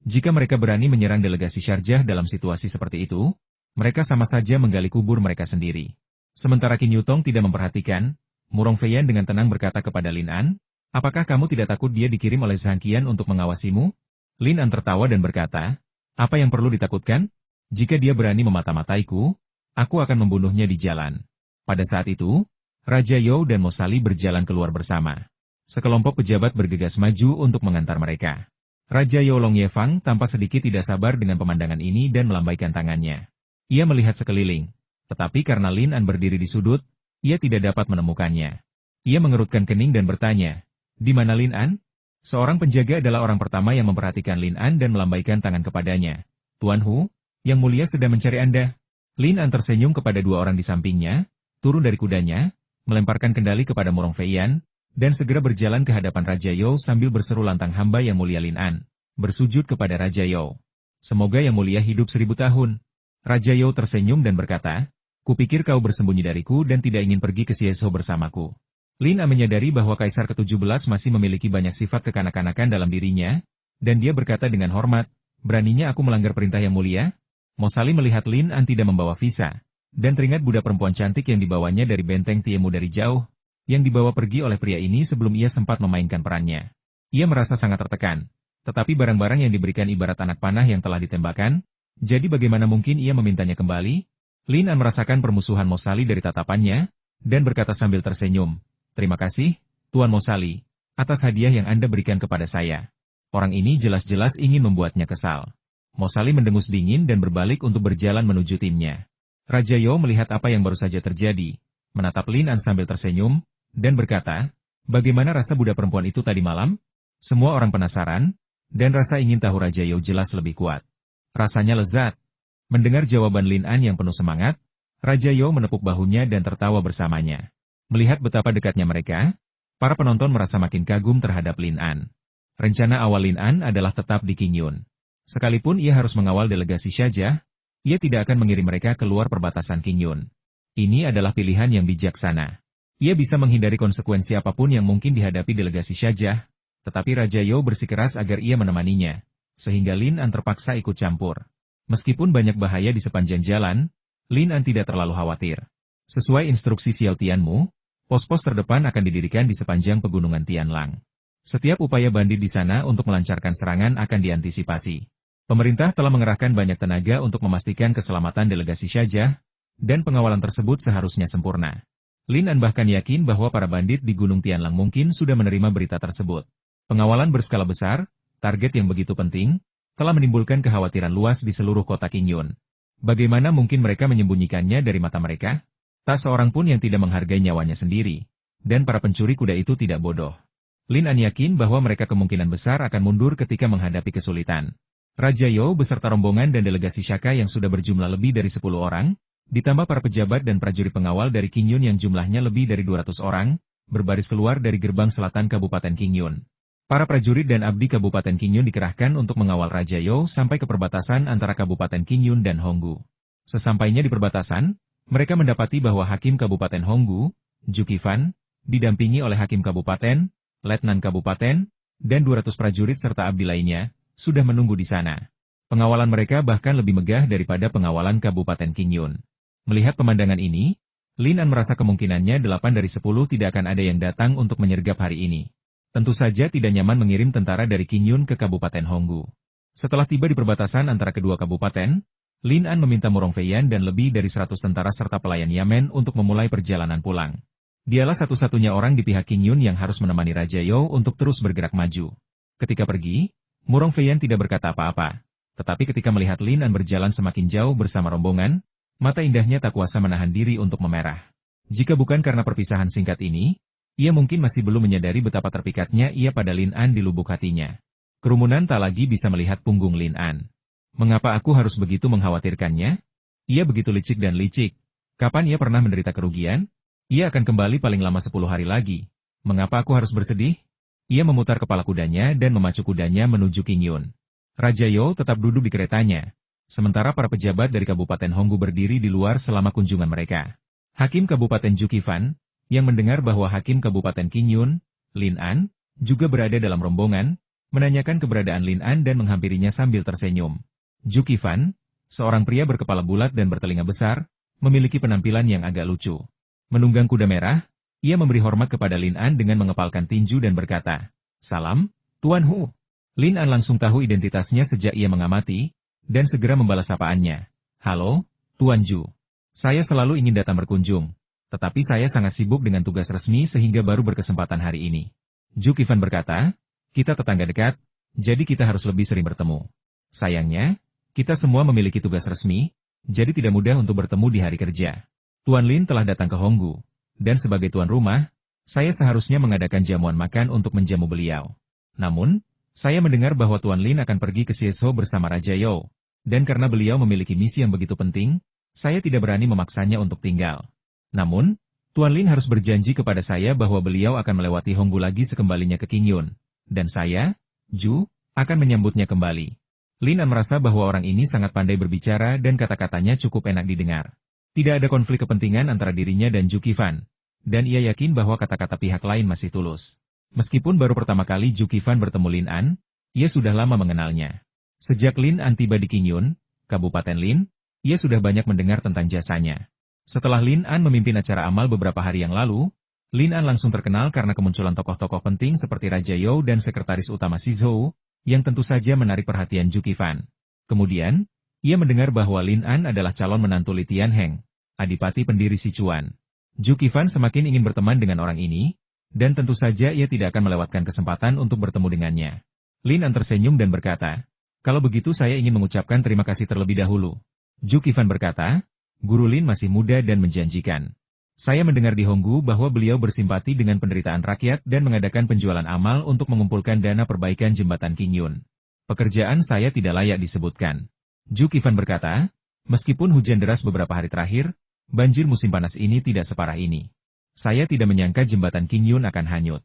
Jika mereka berani menyerang delegasi Syarjah dalam situasi seperti itu, mereka sama saja menggali kubur mereka sendiri. Sementara Qin Yutong tidak memperhatikan, Murong Feiyan dengan tenang berkata kepada Lin An, apakah kamu tidak takut dia dikirim oleh Zhang Qian untuk mengawasimu? Lin An tertawa dan berkata, apa yang perlu ditakutkan? Jika dia berani memata-mataiku, aku akan membunuhnya di jalan. Pada saat itu, Raja You dan Mosali berjalan keluar bersama. Sekelompok pejabat bergegas maju untuk mengantar mereka. Raja You Long Yefang tanpa sedikit tidak sabar dengan pemandangan ini dan melambaikan tangannya. Ia melihat sekeliling, tetapi karena Lin An berdiri di sudut, ia tidak dapat menemukannya. Ia mengerutkan kening dan bertanya, di mana Lin An? Seorang penjaga adalah orang pertama yang memperhatikan Lin An dan melambaikan tangan kepadanya. Tuan Hu, Yang Mulia sedang mencari Anda. Lin An tersenyum kepada dua orang di sampingnya, turun dari kudanya, melemparkan kendali kepada Murong Feiyan, dan segera berjalan ke hadapan Raja You sambil berseru lantang hamba Yang Mulia Lin An, bersujud kepada Raja You. Semoga Yang Mulia hidup 1000 tahun. Raja You tersenyum dan berkata, kupikir kau bersembunyi dariku dan tidak ingin pergi ke Xieso bersamaku. Lin An menyadari bahwa Kaisar ke-17 masih memiliki banyak sifat kekanak-kanakan dalam dirinya, dan dia berkata dengan hormat, beraninya aku melanggar perintah Yang Mulia? Mosali melihat Lin An tidak membawa visa, dan teringat budak perempuan cantik yang dibawanya dari benteng Tiemu dari jauh, yang dibawa pergi oleh pria ini sebelum ia sempat memainkan perannya. Ia merasa sangat tertekan, tetapi barang-barang yang diberikan ibarat anak panah yang telah ditembakkan, jadi bagaimana mungkin ia memintanya kembali? Lin An merasakan permusuhan Mosali dari tatapannya, dan berkata sambil tersenyum, terima kasih, Tuan Mosali, atas hadiah yang Anda berikan kepada saya. Orang ini jelas-jelas ingin membuatnya kesal. Mosali mendengus dingin dan berbalik untuk berjalan menuju timnya. Raja You melihat apa yang baru saja terjadi, menatap Lin An sambil tersenyum, dan berkata, bagaimana rasa budak perempuan itu tadi malam? Semua orang penasaran, dan rasa ingin tahu Raja You jelas lebih kuat. Rasanya lezat. Mendengar jawaban Lin An yang penuh semangat, Raja You menepuk bahunya dan tertawa bersamanya. Melihat betapa dekatnya mereka, para penonton merasa makin kagum terhadap Lin An. Rencana awal Lin An adalah tetap di Qingyun. Sekalipun ia harus mengawal delegasi Syarjah, ia tidak akan mengirim mereka keluar perbatasan Qingyun. Ini adalah pilihan yang bijaksana. Ia bisa menghindari konsekuensi apapun yang mungkin dihadapi delegasi Syarjah, tetapi Raja You bersikeras agar ia menemaninya, sehingga Lin An terpaksa ikut campur. Meskipun banyak bahaya di sepanjang jalan, Lin An tidak terlalu khawatir. Sesuai instruksi Xiao Tianmu, pos-pos terdepan akan didirikan di sepanjang pegunungan Tianlang. Setiap upaya bandit di sana untuk melancarkan serangan akan diantisipasi. Pemerintah telah mengerahkan banyak tenaga untuk memastikan keselamatan delegasi Syarjah, dan pengawalan tersebut seharusnya sempurna. Lin An bahkan yakin bahwa para bandit di Gunung Tianlang mungkin sudah menerima berita tersebut. Pengawalan berskala besar, target yang begitu penting, telah menimbulkan kekhawatiran luas di seluruh kota Qingyun. Bagaimana mungkin mereka menyembunyikannya dari mata mereka? Tak seorang pun yang tidak menghargai nyawanya sendiri. Dan para pencuri kuda itu tidak bodoh. Lin An yakin bahwa mereka kemungkinan besar akan mundur ketika menghadapi kesulitan. Raja You beserta rombongan dan delegasi Shaka yang sudah berjumlah lebih dari 10 orang, ditambah para pejabat dan prajurit pengawal dari Qingyun yang jumlahnya lebih dari 200 orang, berbaris keluar dari gerbang selatan Kabupaten Qingyun. Para prajurit dan abdi Kabupaten Qingyun dikerahkan untuk mengawal Raja You sampai ke perbatasan antara Kabupaten Qingyun dan Honggu. Sesampainya di perbatasan, mereka mendapati bahwa Hakim Kabupaten Honggu, Zhu Qifan, didampingi oleh Hakim Kabupaten, Letnan Kabupaten, dan 200 prajurit serta abdi lainnya, sudah menunggu di sana. Pengawalan mereka bahkan lebih megah daripada pengawalan Kabupaten Qingyun. Melihat pemandangan ini, Lin An merasa kemungkinannya 8 dari 10 tidak akan ada yang datang untuk menyergap hari ini. Tentu saja tidak nyaman mengirim tentara dari Qingyun ke Kabupaten Honggu. Setelah tiba di perbatasan antara kedua kabupaten, Lin An meminta Murong Feiyan dan lebih dari 100 tentara serta pelayan Yamen untuk memulai perjalanan pulang. Dialah satu-satunya orang di pihak Qingyun yang harus menemani Raja You untuk terus bergerak maju. Ketika pergi, Murong Feiyan tidak berkata apa-apa. Tetapi ketika melihat Lin An berjalan semakin jauh bersama rombongan, mata indahnya tak kuasa menahan diri untuk memerah. Jika bukan karena perpisahan singkat ini, ia mungkin masih belum menyadari betapa terpikatnya ia pada Lin An di lubuk hatinya. Kerumunan tak lagi bisa melihat punggung Lin An. Mengapa aku harus begitu mengkhawatirkannya? Ia begitu licik dan licik. Kapan ia pernah menderita kerugian? Ia akan kembali paling lama 10 hari lagi. Mengapa aku harus bersedih? Ia memutar kepala kudanya dan memacu kudanya menuju Qingyun. Raja You tetap duduk di keretanya. Sementara para pejabat dari Kabupaten Honggu berdiri di luar selama kunjungan mereka. Hakim Kabupaten Zhu Qifan, yang mendengar bahwa Hakim Kabupaten Qingyun, Lin An, juga berada dalam rombongan, menanyakan keberadaan Lin An dan menghampirinya sambil tersenyum. Zhu Qifan, seorang pria berkepala bulat dan bertelinga besar, memiliki penampilan yang agak lucu. Menunggang kuda merah, ia memberi hormat kepada Lin An dengan mengepalkan tinju dan berkata, "Salam, Tuan Hu." Lin An langsung tahu identitasnya sejak ia mengamati, dan segera membalas sapaannya. "Halo, Tuan Zhu. Saya selalu ingin datang berkunjung, tetapi saya sangat sibuk dengan tugas resmi sehingga baru berkesempatan hari ini." Zhu Qifan berkata, "Kita tetangga dekat, jadi kita harus lebih sering bertemu. Sayangnya, kita semua memiliki tugas resmi, jadi tidak mudah untuk bertemu di hari kerja. Tuan Lin telah datang ke Honggu, dan sebagai tuan rumah, saya seharusnya mengadakan jamuan makan untuk menjamu beliau. Namun, saya mendengar bahwa Tuan Lin akan pergi ke Siesho bersama Raja You, dan karena beliau memiliki misi yang begitu penting, saya tidak berani memaksanya untuk tinggal. Namun, Tuan Lin harus berjanji kepada saya bahwa beliau akan melewati Honggu lagi sekembalinya ke Qingyun, dan saya, Zhu, akan menyambutnya kembali." Lin An merasa bahwa orang ini sangat pandai berbicara dan kata-katanya cukup enak didengar. Tidak ada konflik kepentingan antara dirinya dan Zhu Qifan, dan ia yakin bahwa kata-kata pihak lain masih tulus. Meskipun baru pertama kali Zhu Qifan bertemu Lin An, ia sudah lama mengenalnya. Sejak Lin An tiba di Qingyun, Kabupaten Lin, ia sudah banyak mendengar tentang jasanya. Setelah Lin An memimpin acara amal beberapa hari yang lalu, Lin An langsung terkenal karena kemunculan tokoh-tokoh penting seperti Raja You dan Sekretaris Utama Shizhou, yang tentu saja menarik perhatian Zhu Qifan. Kemudian, ia mendengar bahwa Lin An adalah calon menantu Li Tianheng, adipati pendiri Sichuan. Zhu Qifan semakin ingin berteman dengan orang ini, dan tentu saja ia tidak akan melewatkan kesempatan untuk bertemu dengannya. Lin An tersenyum dan berkata, "Kalau begitu saya ingin mengucapkan terima kasih terlebih dahulu." Zhu Qifan berkata, "Guru Lin masih muda dan menjanjikan. Saya mendengar di Honggu bahwa beliau bersimpati dengan penderitaan rakyat dan mengadakan penjualan amal untuk mengumpulkan dana perbaikan jembatan Qingyun. Pekerjaan saya tidak layak disebutkan." Zhu Qifan berkata, "Meskipun hujan deras beberapa hari terakhir, banjir musim panas ini tidak separah ini. Saya tidak menyangka jembatan Qingyun akan hanyut."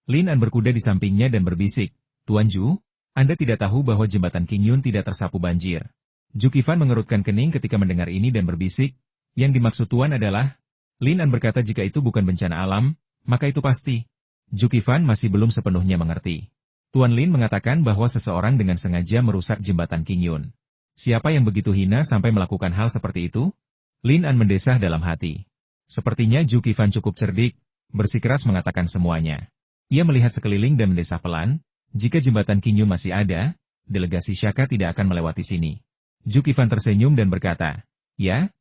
Lin An berkuda di sampingnya dan berbisik, "Tuan Zhu, Anda tidak tahu bahwa jembatan Qingyun tidak tersapu banjir." Zhu Qifan mengerutkan kening ketika mendengar ini dan berbisik, "Yang dimaksud Tuan adalah..." Lin An berkata jika itu bukan bencana alam, maka itu pasti. Zhu Qifan masih belum sepenuhnya mengerti. Tuan Lin mengatakan bahwa seseorang dengan sengaja merusak jembatan Qingyun. Siapa yang begitu hina sampai melakukan hal seperti itu? Lin An mendesah dalam hati. Sepertinya Zhu Qifan cukup cerdik, bersikeras mengatakan semuanya. Ia melihat sekeliling dan mendesah pelan, jika jembatan Qingyun masih ada, delegasi Shaka tidak akan melewati sini. Zhu Qifan tersenyum dan berkata, ya,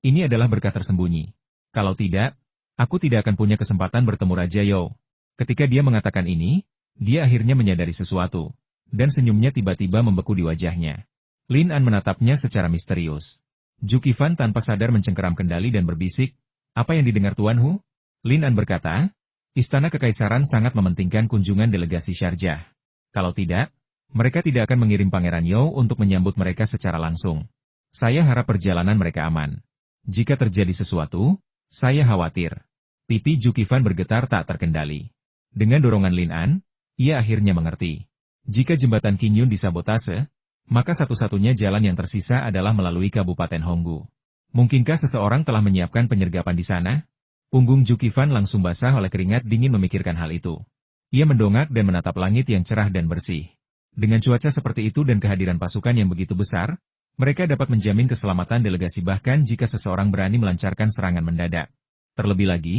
ini adalah berkah tersembunyi. Kalau tidak, aku tidak akan punya kesempatan bertemu Raja You." Ketika dia mengatakan ini, dia akhirnya menyadari sesuatu. dan senyumnya tiba-tiba membeku di wajahnya. Lin An menatapnya secara misterius. Ju Qifan tanpa sadar mencengkeram kendali dan berbisik, "Apa yang didengar Tuan Hu?" Lin An berkata, "Istana Kekaisaran sangat mementingkan kunjungan delegasi Syarjah. Kalau tidak, mereka tidak akan mengirim Pangeran You untuk menyambut mereka secara langsung. Saya harap perjalanan mereka aman. Jika terjadi sesuatu, saya khawatir." Pipi Ju Qifan bergetar tak terkendali. Dengan dorongan Lin An, ia akhirnya mengerti. Jika jembatan Qingyun disabotase, maka satu-satunya jalan yang tersisa adalah melalui Kabupaten Honggu. Mungkinkah seseorang telah menyiapkan penyergapan di sana? Punggung Ju Qifan langsung basah oleh keringat dingin memikirkan hal itu. Ia mendongak dan menatap langit yang cerah dan bersih. Dengan cuaca seperti itu dan kehadiran pasukan yang begitu besar, mereka dapat menjamin keselamatan delegasi bahkan jika seseorang berani melancarkan serangan mendadak. Terlebih lagi,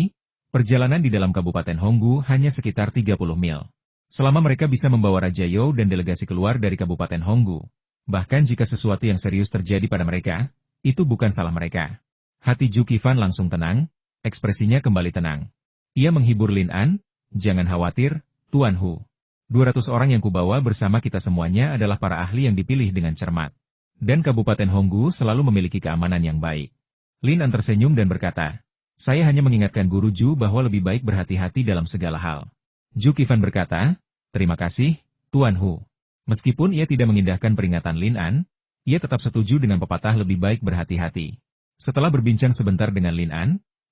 perjalanan di dalam Kabupaten Honggu hanya sekitar 30 mil. Selama mereka bisa membawa Raja You dan delegasi keluar dari Kabupaten Honggu, bahkan jika sesuatu yang serius terjadi pada mereka, itu bukan salah mereka. Hati Ju Qifan langsung tenang, ekspresinya kembali tenang. Ia menghibur Lin An, "Jangan khawatir, Tuan Hu. 200 orang yang kubawa bersama kita semuanya adalah para ahli yang dipilih dengan cermat. Dan Kabupaten Honggu selalu memiliki keamanan yang baik." Lin An tersenyum dan berkata, "Saya hanya mengingatkan Guru Ju bahwa lebih baik berhati-hati dalam segala hal." Ju Qifan berkata, "Terima kasih, Tuan Hu." Meskipun ia tidak mengindahkan peringatan Lin An, ia tetap setuju dengan pepatah lebih baik berhati-hati. Setelah berbincang sebentar dengan Lin An,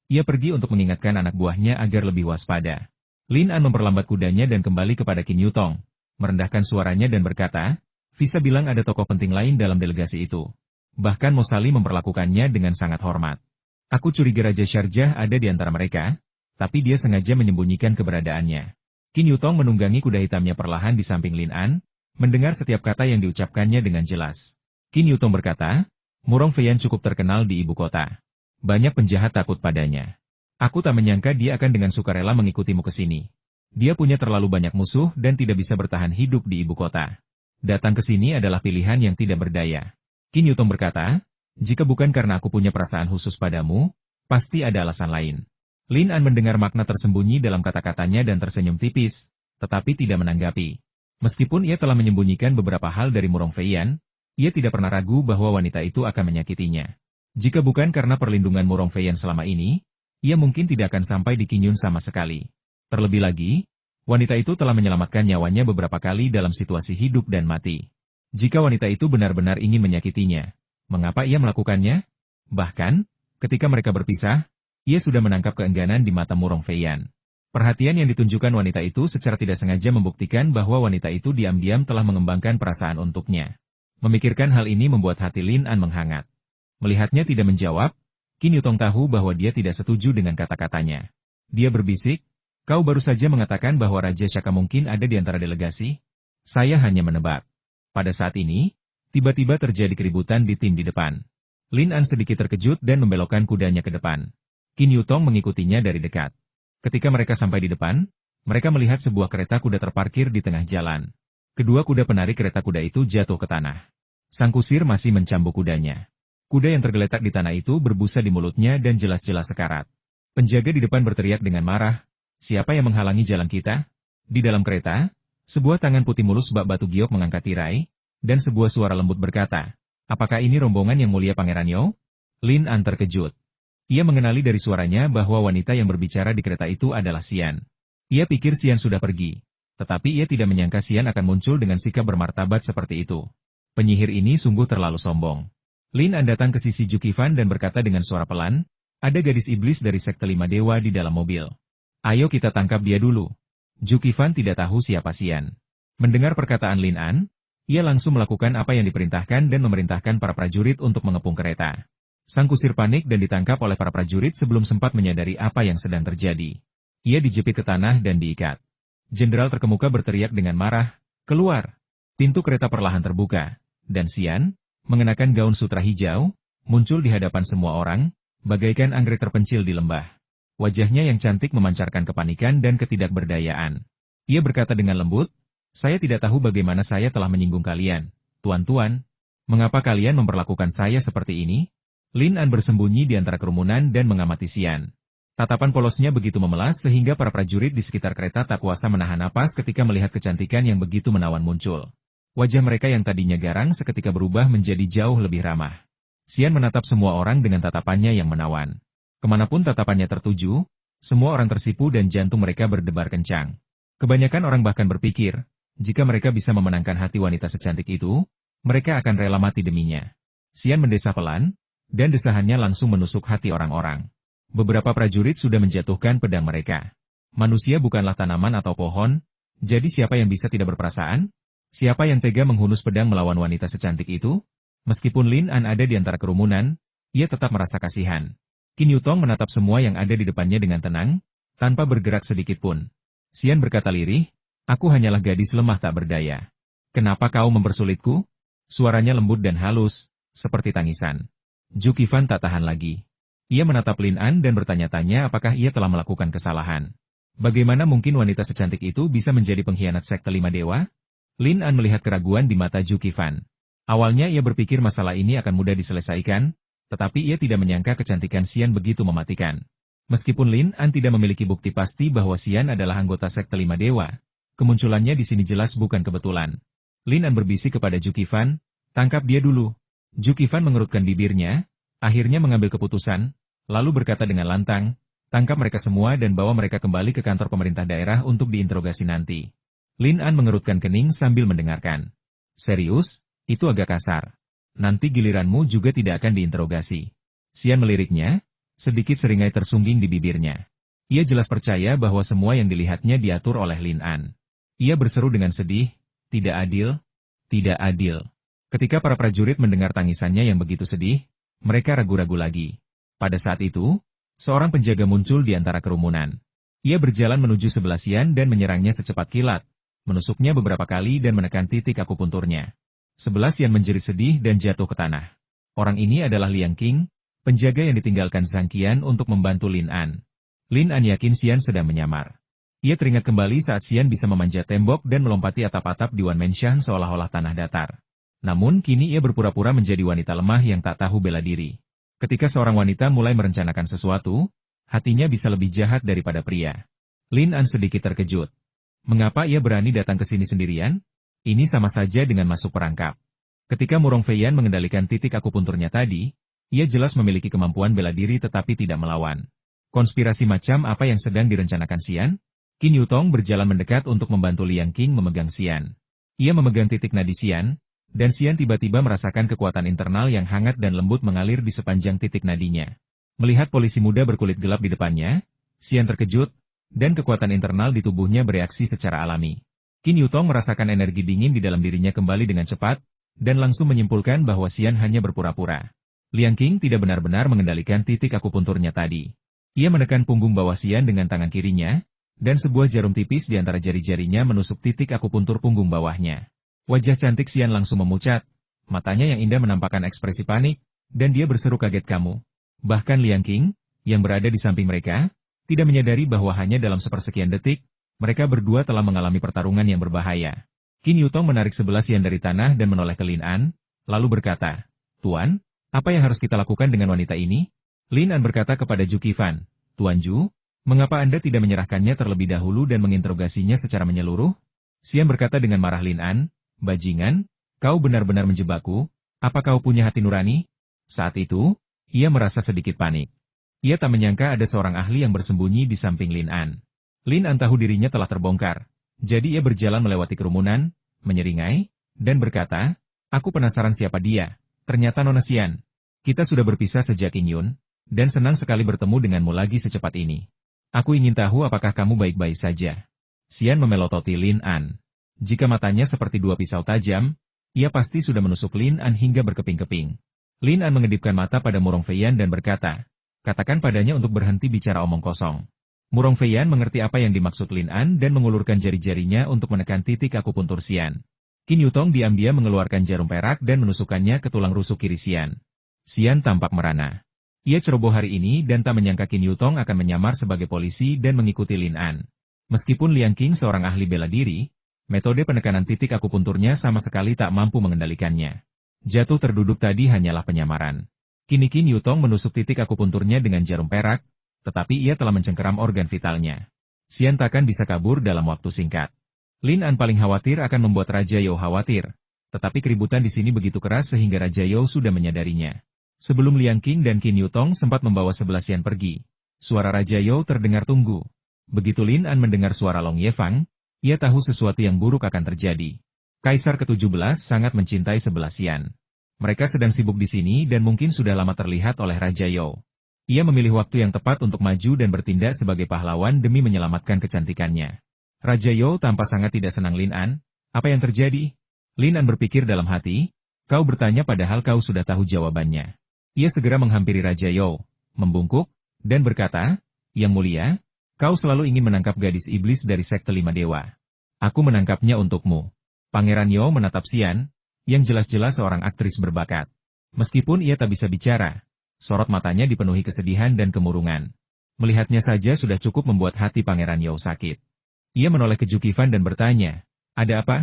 ia pergi untuk mengingatkan anak buahnya agar lebih waspada. Lin An memperlambat kudanya dan kembali kepada Qin Yutong, merendahkan suaranya dan berkata, "Visa bilang ada tokoh penting lain dalam delegasi itu. Bahkan Mosali memperlakukannya dengan sangat hormat. Aku curiga Raja Syarjah ada di antara mereka, tapi dia sengaja menyembunyikan keberadaannya." Qin Yutong menunggangi kuda hitamnya perlahan di samping Lin An, mendengar setiap kata yang diucapkannya dengan jelas. Qin Yutong berkata, "Murong Feiyan cukup terkenal di ibu kota. Banyak penjahat takut padanya. Aku tak menyangka dia akan dengan sukarela mengikutimu ke sini. Dia punya terlalu banyak musuh dan tidak bisa bertahan hidup di ibu kota. Datang ke sini adalah pilihan yang tidak berdaya." Qin Yutong berkata, "Jika bukan karena aku punya perasaan khusus padamu, pasti ada alasan lain." Lin An mendengar makna tersembunyi dalam kata-katanya dan tersenyum tipis, tetapi tidak menanggapi. Meskipun ia telah menyembunyikan beberapa hal dari Murong Feiyan, ia tidak pernah ragu bahwa wanita itu akan menyakitinya. Jika bukan karena perlindungan Murong Feiyan selama ini, ia mungkin tidak akan sampai di Qingyun sama sekali. Terlebih lagi, wanita itu telah menyelamatkan nyawanya beberapa kali dalam situasi hidup dan mati. Jika wanita itu benar-benar ingin menyakitinya, mengapa ia melakukannya? Bahkan, ketika mereka berpisah, ia sudah menangkap keengganan di mata Murong Feiyan. Perhatian yang ditunjukkan wanita itu secara tidak sengaja membuktikan bahwa wanita itu diam-diam telah mengembangkan perasaan untuknya. Memikirkan hal ini membuat hati Lin An menghangat. Melihatnya tidak menjawab, Qin Yutong tahu bahwa dia tidak setuju dengan kata-katanya. Dia berbisik, "Kau baru saja mengatakan bahwa Raja Shaka mungkin ada di antara delegasi? Saya hanya menebak." Pada saat ini, tiba-tiba terjadi keributan di tim di depan. Lin An sedikit terkejut dan membelokkan kudanya ke depan. Qin Yutong mengikutinya dari dekat. Ketika mereka sampai di depan, mereka melihat sebuah kereta kuda terparkir di tengah jalan. Kedua kuda penarik kereta kuda itu jatuh ke tanah. Sang kusir masih mencambuk kudanya. Kuda yang tergeletak di tanah itu berbusa di mulutnya dan jelas-jelas sekarat. Penjaga di depan berteriak dengan marah, "Siapa yang menghalangi jalan kita?" Di dalam kereta, sebuah tangan putih mulus bak batu giok mengangkat tirai, dan sebuah suara lembut berkata, "Apakah ini rombongan yang mulia Pangeran You?" Lin An terkejut. Ia mengenali dari suaranya bahwa wanita yang berbicara di kereta itu adalah Xian. Ia pikir Xian sudah pergi, tetapi ia tidak menyangka Xian akan muncul dengan sikap bermartabat seperti itu. Penyihir ini sungguh terlalu sombong. Lin An datang ke sisi Ju Qifan dan berkata dengan suara pelan, "Ada gadis iblis dari sekte 5 dewa di dalam mobil. Ayo kita tangkap dia dulu." Ju Qifan tidak tahu siapa Xian. Mendengar perkataan Lin An, ia langsung melakukan apa yang diperintahkan dan memerintahkan para prajurit untuk mengepung kereta. Sang kusir panik dan ditangkap oleh para prajurit sebelum sempat menyadari apa yang sedang terjadi. Ia dijepit ke tanah dan diikat. Jenderal terkemuka berteriak dengan marah, "Keluar!" Pintu kereta perlahan terbuka, dan Xian, mengenakan gaun sutra hijau, muncul di hadapan semua orang, bagaikan anggrek terpencil di lembah. Wajahnya yang cantik memancarkan kepanikan dan ketidakberdayaan. Ia berkata dengan lembut, "Saya tidak tahu bagaimana saya telah menyinggung kalian, tuan-tuan. Mengapa kalian memperlakukan saya seperti ini?" Lin An bersembunyi di antara kerumunan dan mengamati Xian. Tatapan polosnya begitu memelas sehingga para prajurit di sekitar kereta tak kuasa menahan napas ketika melihat kecantikan yang begitu menawan muncul. Wajah mereka yang tadinya garang seketika berubah menjadi jauh lebih ramah. Xian menatap semua orang dengan tatapannya yang menawan. Kemanapun tatapannya tertuju, semua orang tersipu dan jantung mereka berdebar kencang. Kebanyakan orang bahkan berpikir, jika mereka bisa memenangkan hati wanita secantik itu, mereka akan rela mati deminya. Xian mendesah pelan, dan desahannya langsung menusuk hati orang-orang. Beberapa prajurit sudah menjatuhkan pedang mereka. Manusia bukanlah tanaman atau pohon, jadi siapa yang bisa tidak berperasaan? Siapa yang tega menghunus pedang melawan wanita secantik itu? Meskipun Lin An ada di antara kerumunan, ia tetap merasa kasihan. Qin Yutong menatap semua yang ada di depannya dengan tenang, tanpa bergerak sedikit pun. Xian berkata lirih, aku hanyalah gadis lemah tak berdaya. Kenapa kau mempersulitku? Suaranya lembut dan halus, seperti tangisan. Zhu Qifan tak tahan lagi. Ia menatap Lin An dan bertanya-tanya apakah ia telah melakukan kesalahan. Bagaimana mungkin wanita secantik itu bisa menjadi pengkhianat sekte lima dewa? Lin An melihat keraguan di mata Zhu Qifan. Awalnya ia berpikir masalah ini akan mudah diselesaikan, tetapi ia tidak menyangka kecantikan Xian begitu mematikan. Meskipun Lin An tidak memiliki bukti pasti bahwa Xian adalah anggota sekte lima dewa, kemunculannya di sini jelas bukan kebetulan. Lin An berbisik kepada Zhu Qifan, tangkap dia dulu. Zhu Qifan mengerutkan bibirnya, akhirnya mengambil keputusan, lalu berkata dengan lantang, tangkap mereka semua dan bawa mereka kembali ke kantor pemerintah daerah untuk diinterogasi nanti. Lin An mengerutkan kening sambil mendengarkan. Serius? Itu agak kasar. Nanti giliranmu juga tidak akan diinterogasi. Xian meliriknya, sedikit seringai tersungging di bibirnya. Ia jelas percaya bahwa semua yang dilihatnya diatur oleh Lin An. Ia berseru dengan sedih, tidak adil, tidak adil. Ketika para prajurit mendengar tangisannya yang begitu sedih, mereka ragu-ragu lagi. Pada saat itu, seorang penjaga muncul di antara kerumunan. Ia berjalan menuju sebelah Xian dan menyerangnya secepat kilat, menusuknya beberapa kali dan menekan titik akupunturnya. Sebelah Xian menjerit sedih dan jatuh ke tanah. Orang ini adalah Liang Qing, penjaga yang ditinggalkan Zhang Qian untuk membantu Lin An. Lin An yakin Xian sedang menyamar. Ia teringat kembali saat Xian bisa memanjat tembok dan melompati atap-atap di Wan Menshan seolah-olah tanah datar. Namun kini ia berpura-pura menjadi wanita lemah yang tak tahu bela diri. Ketika seorang wanita mulai merencanakan sesuatu, hatinya bisa lebih jahat daripada pria. Lin An sedikit terkejut. Mengapa ia berani datang ke sini sendirian? Ini sama saja dengan masuk perangkap. Ketika Murong Feiyan mengendalikan titik akupunturnya tadi, ia jelas memiliki kemampuan bela diri tetapi tidak melawan. Konspirasi macam apa yang sedang direncanakan Xian? Qin Yutong berjalan mendekat untuk membantu Liang Qing memegang Xian. Ia memegang titik nadi Xian, dan Xian tiba-tiba merasakan kekuatan internal yang hangat dan lembut mengalir di sepanjang titik nadinya. Melihat polisi muda berkulit gelap di depannya, Xian terkejut, dan kekuatan internal di tubuhnya bereaksi secara alami. Qin Yutong merasakan energi dingin di dalam dirinya kembali dengan cepat, dan langsung menyimpulkan bahwa Xian hanya berpura-pura. Liang Qing tidak benar-benar mengendalikan titik akupunturnya tadi. Ia menekan punggung bawah Xian dengan tangan kirinya, dan sebuah jarum tipis di antara jari-jarinya menusuk titik akupuntur punggung bawahnya. Wajah cantik Xian langsung memucat, matanya yang indah menampakkan ekspresi panik, dan dia berseru kaget kamu. Bahkan Liang Qing, yang berada di samping mereka, tidak menyadari bahwa hanya dalam sepersekian detik, mereka berdua telah mengalami pertarungan yang berbahaya. Qin Yutong menarik sebelah Xian dari tanah dan menoleh ke Lin An, lalu berkata, Tuan, apa yang harus kita lakukan dengan wanita ini? Lin An berkata kepada Zhu Qifan, Tuan Zhu, mengapa Anda tidak menyerahkannya terlebih dahulu dan menginterogasinya secara menyeluruh? Xian berkata dengan marah Lin An, Bajingan, kau benar-benar menjebakku, apa kau punya hati nurani? Saat itu, ia merasa sedikit panik. Ia tak menyangka ada seorang ahli yang bersembunyi di samping Lin An. Lin An tahu dirinya telah terbongkar, jadi ia berjalan melewati kerumunan, menyeringai, dan berkata, aku penasaran siapa dia, ternyata Nona Xian. Kita sudah berpisah sejak Yun, dan senang sekali bertemu denganmu lagi secepat ini. Aku ingin tahu apakah kamu baik-baik saja. Xian memelototi Lin An. Jika matanya seperti dua pisau tajam, ia pasti sudah menusuk Lin An hingga berkeping-keping. Lin An mengedipkan mata pada Murong Feiyan dan berkata, katakan padanya untuk berhenti bicara omong kosong. Murong Feiyan mengerti apa yang dimaksud Lin An dan mengulurkan jari-jarinya untuk menekan titik akupuntur Xian. Qin Yutong diam-diam mengeluarkan jarum perak dan menusukkannya ke tulang rusuk kiri Xian. Xian tampak merana. Ia ceroboh hari ini dan tak menyangka Qin Yutong akan menyamar sebagai polisi dan mengikuti Lin An. Meskipun Liang Qing seorang ahli bela diri, metode penekanan titik akupunturnya sama sekali tak mampu mengendalikannya. Jatuh terduduk tadi hanyalah penyamaran. Kini Qin Yutong menusuk titik akupunturnya dengan jarum perak, tetapi ia telah mencengkeram organ vitalnya. Xian takkan bisa kabur dalam waktu singkat. Lin An paling khawatir akan membuat Raja You khawatir, Tetapi keributan di sini begitu keras sehingga Raja You sudah menyadarinya. Sebelum Liang Qing dan Qin Yutong sempat membawa 11 Yan pergi, suara Raja You terdengar tunggu. Begitu Lin An mendengar suara Long Ye Fang, ia tahu sesuatu yang buruk akan terjadi. Kaisar ke-17 sangat mencintai 11 Yan. Mereka sedang sibuk di sini dan mungkin sudah lama terlihat oleh Raja You. Ia memilih waktu yang tepat untuk maju dan bertindak sebagai pahlawan demi menyelamatkan kecantikannya. Raja You tampak sangat tidak senang Lin An. Apa yang terjadi? Lin An berpikir dalam hati, kau bertanya padahal kau sudah tahu jawabannya. Ia segera menghampiri Raja You, membungkuk, dan berkata, Yang Mulia, kau selalu ingin menangkap gadis iblis dari sekte 5 dewa. Aku menangkapnya untukmu. Pangeran You menatap Xian, yang jelas-jelas seorang aktris berbakat. Meskipun ia tak bisa bicara, sorot matanya dipenuhi kesedihan dan kemurungan. Melihatnya saja sudah cukup membuat hati Pangeran You sakit. Ia menoleh ke Jukifan dan bertanya, ada apa?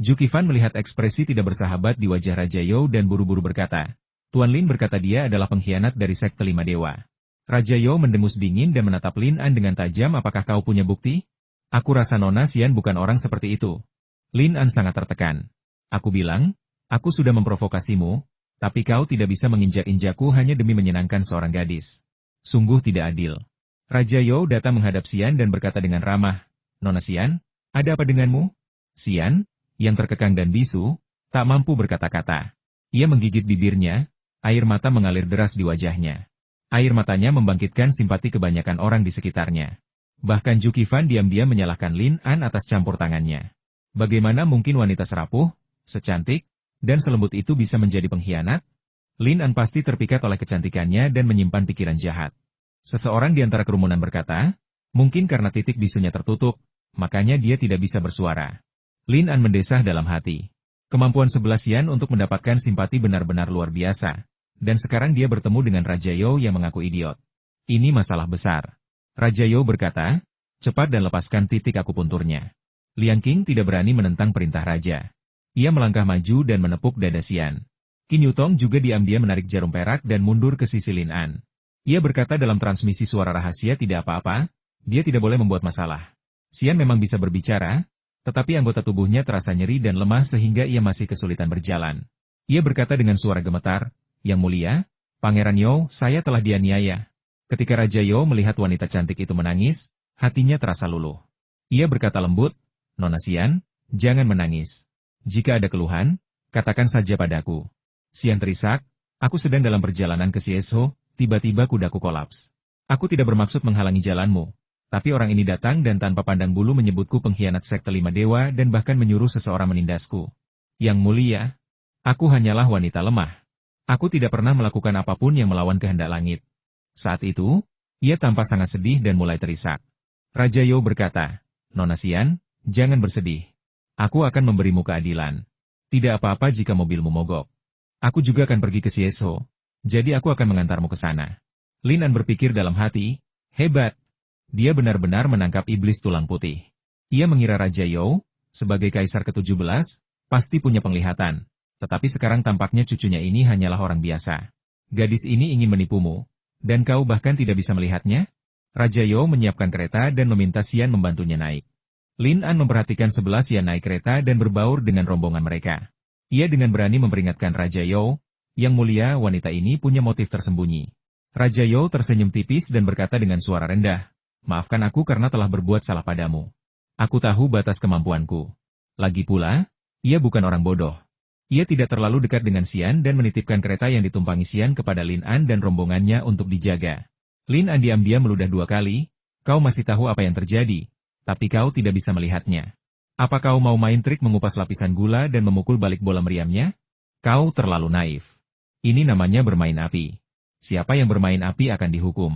Jukifan melihat ekspresi tidak bersahabat di wajah Raja You dan buru-buru berkata, Tuan Lin berkata dia adalah pengkhianat dari sekte 5 dewa. Raja You mendengus dingin dan menatap Lin An dengan tajam. Apakah kau punya bukti? Aku rasa Nona Xian bukan orang seperti itu. Lin An sangat tertekan. Aku bilang, aku sudah memprovokasimu, tapi kau tidak bisa menginjak-injakku hanya demi menyenangkan seorang gadis. Sungguh tidak adil. Raja You datang menghadap Xian dan berkata dengan ramah, Nona Xian, ada apa denganmu? Xian, yang terkekang dan bisu, tak mampu berkata-kata. Ia menggigit bibirnya, air mata mengalir deras di wajahnya. Air matanya membangkitkan simpati kebanyakan orang di sekitarnya. Bahkan Jukifan diam-diam menyalahkan Lin An atas campur tangannya. Bagaimana mungkin wanita serapuh, secantik, dan selembut itu bisa menjadi pengkhianat? Lin An pasti terpikat oleh kecantikannya dan menyimpan pikiran jahat. Seseorang di antara kerumunan berkata, mungkin karena titik bisunya tertutup, makanya dia tidak bisa bersuara. Lin An mendesah dalam hati. Kemampuan 11 Yan untuk mendapatkan simpati benar-benar luar biasa. Dan sekarang dia bertemu dengan Raja You yang mengaku idiot. Ini masalah besar. Raja You berkata, cepat dan lepaskan titik akupunturnya. Liang Qing tidak berani menentang perintah Raja. Ia melangkah maju dan menepuk dada Xian. Qin Yutong juga diam-diam menarik jarum perak dan mundur ke sisi Lin An. Ia berkata dalam transmisi suara rahasia tidak apa-apa, dia tidak boleh membuat masalah. Xian memang bisa berbicara, tetapi anggota tubuhnya terasa nyeri dan lemah sehingga ia masih kesulitan berjalan. Ia berkata dengan suara gemetar, Yang Mulia, Pangeran You, saya telah dianiaya. Ketika Raja You melihat wanita cantik itu menangis, hatinya terasa luluh. Ia berkata lembut, Nona Xian, jangan menangis. Jika ada keluhan, katakan saja padaku. Xian terisak, aku sedang dalam perjalanan ke Siesho, tiba-tiba kudaku kolaps. Aku tidak bermaksud menghalangi jalanmu, tapi orang ini datang dan tanpa pandang bulu menyebutku pengkhianat sekte 5 dewa dan bahkan menyuruh seseorang menindasku. Yang Mulia, aku hanyalah wanita lemah. Aku tidak pernah melakukan apapun yang melawan kehendak langit. Saat itu, ia tampak sangat sedih dan mulai terisak. Raja You berkata, Nona Xian, jangan bersedih. Aku akan memberimu keadilan. Tidak apa-apa jika mobilmu mogok. Aku juga akan pergi ke Siesho, jadi aku akan mengantarmu ke sana. Lin An berpikir dalam hati, hebat. Dia benar-benar menangkap iblis tulang putih. Ia mengira Raja You, sebagai kaisar ke-17, pasti punya penglihatan. Tetapi sekarang tampaknya cucunya ini hanyalah orang biasa. Gadis ini ingin menipumu, dan kau bahkan tidak bisa melihatnya? Raja You menyiapkan kereta dan meminta Xian membantunya naik. Lin An memperhatikan 11 Yan naik kereta dan berbaur dengan rombongan mereka. Ia dengan berani memperingatkan Raja You, Yang Mulia wanita ini punya motif tersembunyi. Raja You tersenyum tipis dan berkata dengan suara rendah, maafkan aku karena telah berbuat salah padamu. Aku tahu batas kemampuanku. Lagi pula, ia bukan orang bodoh. Ia tidak terlalu dekat dengan Xian dan menitipkan kereta yang ditumpangi Xian kepada Lin An dan rombongannya untuk dijaga. Lin An diam-diam meludah 2 kali, kau masih tahu apa yang terjadi. Tapi kau tidak bisa melihatnya. Apa kau mau main trik mengupas lapisan gula dan memukul balik bola meriamnya? Kau terlalu naif. Ini namanya bermain api. Siapa yang bermain api akan dihukum.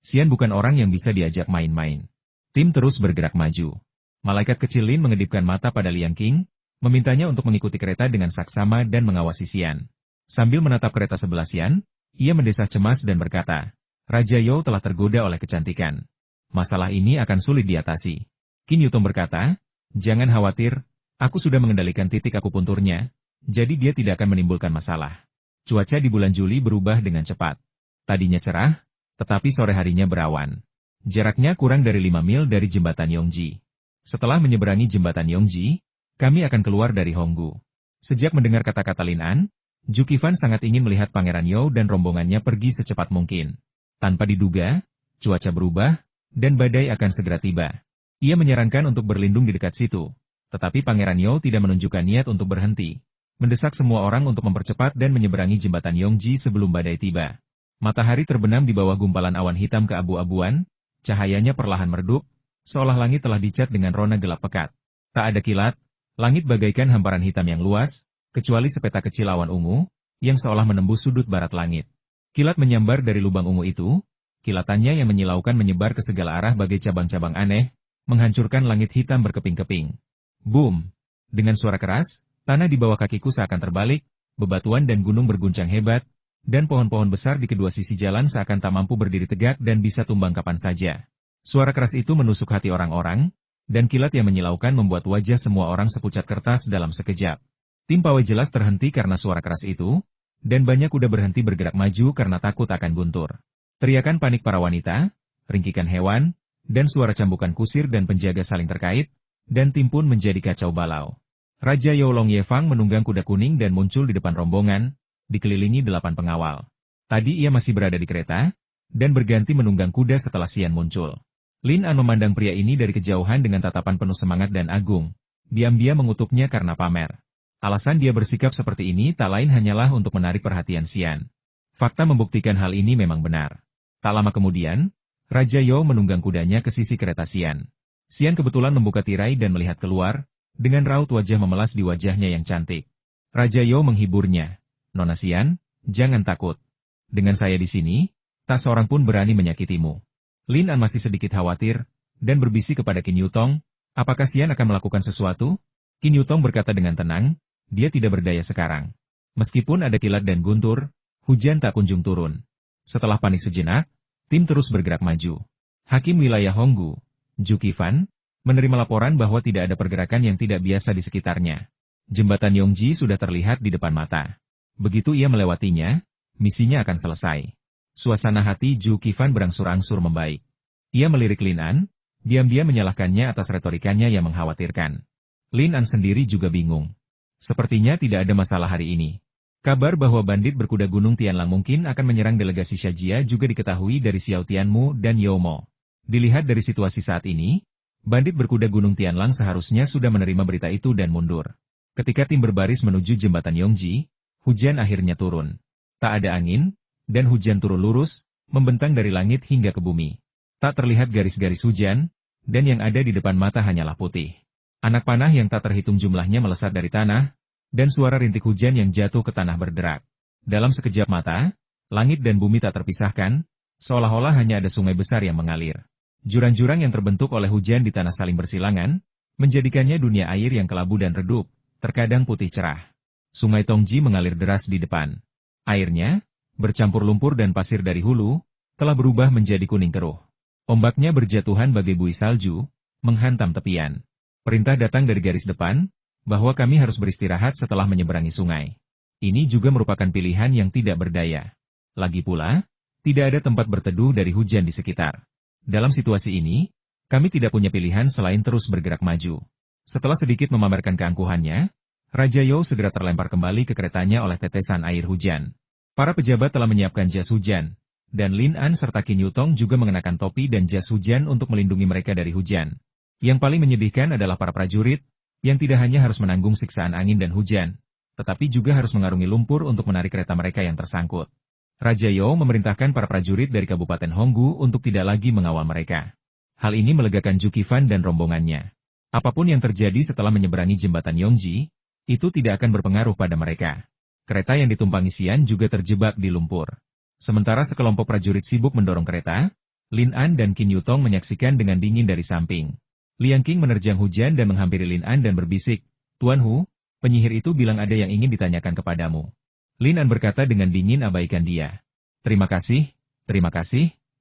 Xian bukan orang yang bisa diajak main-main. Tim terus bergerak maju. Malaikat kecil Lin mengedipkan mata pada Liang Qing, memintanya untuk mengikuti kereta dengan saksama dan mengawasi Xian. Sambil menatap kereta 11 Xian, ia mendesah cemas dan berkata, Raja You telah tergoda oleh kecantikan. Masalah ini akan sulit diatasi. Qin Yutong berkata, jangan khawatir, aku sudah mengendalikan titik akupunturnya, jadi dia tidak akan menimbulkan masalah. Cuaca di bulan Juli berubah dengan cepat. Tadinya cerah, tetapi sore harinya berawan. Jaraknya kurang dari 5 mil dari jembatan Yongji. Setelah menyeberangi jembatan Yongji, kami akan keluar dari Honggu. Sejak mendengar kata-kata Lin An, Ju Qifan sangat ingin melihat Pangeran You dan rombongannya pergi secepat mungkin. Tanpa diduga, cuaca berubah, dan badai akan segera tiba. Ia menyarankan untuk berlindung di dekat situ. Tetapi Pangeran You tidak menunjukkan niat untuk berhenti. Mendesak semua orang untuk mempercepat dan menyeberangi jembatan Yongji sebelum badai tiba. Matahari terbenam di bawah gumpalan awan hitam keabu-abuan, cahayanya perlahan meredup, seolah langit telah dicat dengan rona gelap pekat. Tak ada kilat, langit bagaikan hamparan hitam yang luas, kecuali sepeta kecil awan ungu, yang seolah menembus sudut barat langit. Kilat menyambar dari lubang ungu itu, kilatannya yang menyilaukan menyebar ke segala arah bagai cabang-cabang aneh, menghancurkan langit hitam berkeping-keping. Boom! Dengan suara keras, tanah di bawah kakiku seakan terbalik, bebatuan dan gunung berguncang hebat, dan pohon-pohon besar di kedua sisi jalan seakan tak mampu berdiri tegak dan bisa tumbang kapan saja. Suara keras itu menusuk hati orang-orang, dan kilat yang menyilaukan membuat wajah semua orang sepucat kertas dalam sekejap. Tim pawai jelas terhenti karena suara keras itu, dan banyak kuda berhenti bergerak maju karena takut akan guntur. Teriakan panik para wanita, ringkikan hewan, dan suara cambukan kusir dan penjaga saling terkait, dan tim pun menjadi kacau balau. Raja Youlong Yefang menunggang kuda kuning dan muncul di depan rombongan, dikelilingi 8 pengawal. Tadi ia masih berada di kereta, dan berganti menunggang kuda setelah Xian muncul. Lin An memandang pria ini dari kejauhan dengan tatapan penuh semangat dan agung. Diam-diam mengutuknya karena pamer. Alasan dia bersikap seperti ini tak lain hanyalah untuk menarik perhatian Xian. Fakta membuktikan hal ini memang benar. Tak lama kemudian, Raja You menunggang kudanya ke sisi kereta Xian. Xian kebetulan membuka tirai dan melihat keluar, dengan raut wajah memelas di wajahnya yang cantik. Raja You menghiburnya. Nona Xian, jangan takut. Dengan saya di sini, tak seorang pun berani menyakitimu. Lin An masih sedikit khawatir, dan berbisik kepada Qin Yutong, apakah Xian akan melakukan sesuatu? Qin Yutong berkata dengan tenang, dia tidak berdaya sekarang. Meskipun ada kilat dan guntur, hujan tak kunjung turun. Setelah panik sejenak, tim terus bergerak maju. Hakim wilayah Honggu, Ju Qifan, menerima laporan bahwa tidak ada pergerakan yang tidak biasa di sekitarnya. Jembatan Yongji sudah terlihat di depan mata. Begitu ia melewatinya, misinya akan selesai. Suasana hati Ju Qifan berangsur-angsur membaik. Ia melirik Lin An, diam-diam menyalahkannya atas retorikanya yang mengkhawatirkan. Lin An sendiri juga bingung. Sepertinya tidak ada masalah hari ini. Kabar bahwa bandit berkuda gunung Tianlang mungkin akan menyerang delegasi Shajia juga diketahui dari Xiao Tianmu dan Youmo. Dilihat dari situasi saat ini, bandit berkuda gunung Tianlang seharusnya sudah menerima berita itu dan mundur. Ketika tim berbaris menuju jembatan Yongji, hujan akhirnya turun. Tak ada angin, dan hujan turun lurus, membentang dari langit hingga ke bumi. Tak terlihat garis-garis hujan, dan yang ada di depan mata hanyalah putih. Anak panah yang tak terhitung jumlahnya melesat dari tanah, dan suara rintik hujan yang jatuh ke tanah berderak. Dalam sekejap mata, langit dan bumi tak terpisahkan, seolah-olah hanya ada sungai besar yang mengalir. Jurang-jurang yang terbentuk oleh hujan di tanah saling bersilangan, menjadikannya dunia air yang kelabu dan redup, terkadang putih cerah. Sungai Tongji mengalir deras di depan. Airnya, bercampur lumpur dan pasir dari hulu, telah berubah menjadi kuning keruh. Ombaknya berjatuhan bagai buih salju, menghantam tepian. Perintah datang dari garis depan, bahwa kami harus beristirahat setelah menyeberangi sungai. Ini juga merupakan pilihan yang tidak berdaya. Lagi pula, tidak ada tempat berteduh dari hujan di sekitar. Dalam situasi ini, kami tidak punya pilihan selain terus bergerak maju. Setelah sedikit memamerkan keangkuhannya, Raja You segera terlempar kembali ke keretanya oleh tetesan air hujan. Para pejabat telah menyiapkan jas hujan, dan Lin An serta Qin Yutong juga mengenakan topi dan jas hujan untuk melindungi mereka dari hujan. Yang paling menyedihkan adalah para prajurit, yang tidak hanya harus menanggung siksaan angin dan hujan, tetapi juga harus mengarungi lumpur untuk menarik kereta mereka yang tersangkut. Raja You memerintahkan para prajurit dari Kabupaten Honggu untuk tidak lagi mengawal mereka. Hal ini melegakan Ju Qifan dan rombongannya. Apapun yang terjadi setelah menyeberangi jembatan Yongji, itu tidak akan berpengaruh pada mereka. Kereta yang ditumpangi Xian juga terjebak di lumpur. Sementara sekelompok prajurit sibuk mendorong kereta, Lin An dan Qin Yutong menyaksikan dengan dingin dari samping. Liang Qing menerjang hujan dan menghampiri Lin An dan berbisik, "Tuan Hu, penyihir itu bilang ada yang ingin ditanyakan kepadamu." Lin An berkata dengan dingin abaikan dia. Terima kasih,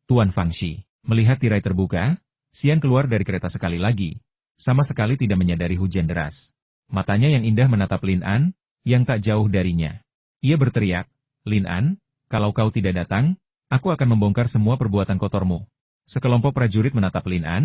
Tuan Fangxi." Melihat tirai terbuka, Xian keluar dari kereta sekali lagi. Sama sekali tidak menyadari hujan deras. Matanya yang indah menatap Lin An, yang tak jauh darinya. Ia berteriak, "Lin An, kalau kau tidak datang, aku akan membongkar semua perbuatan kotormu." Sekelompok prajurit menatap Lin An,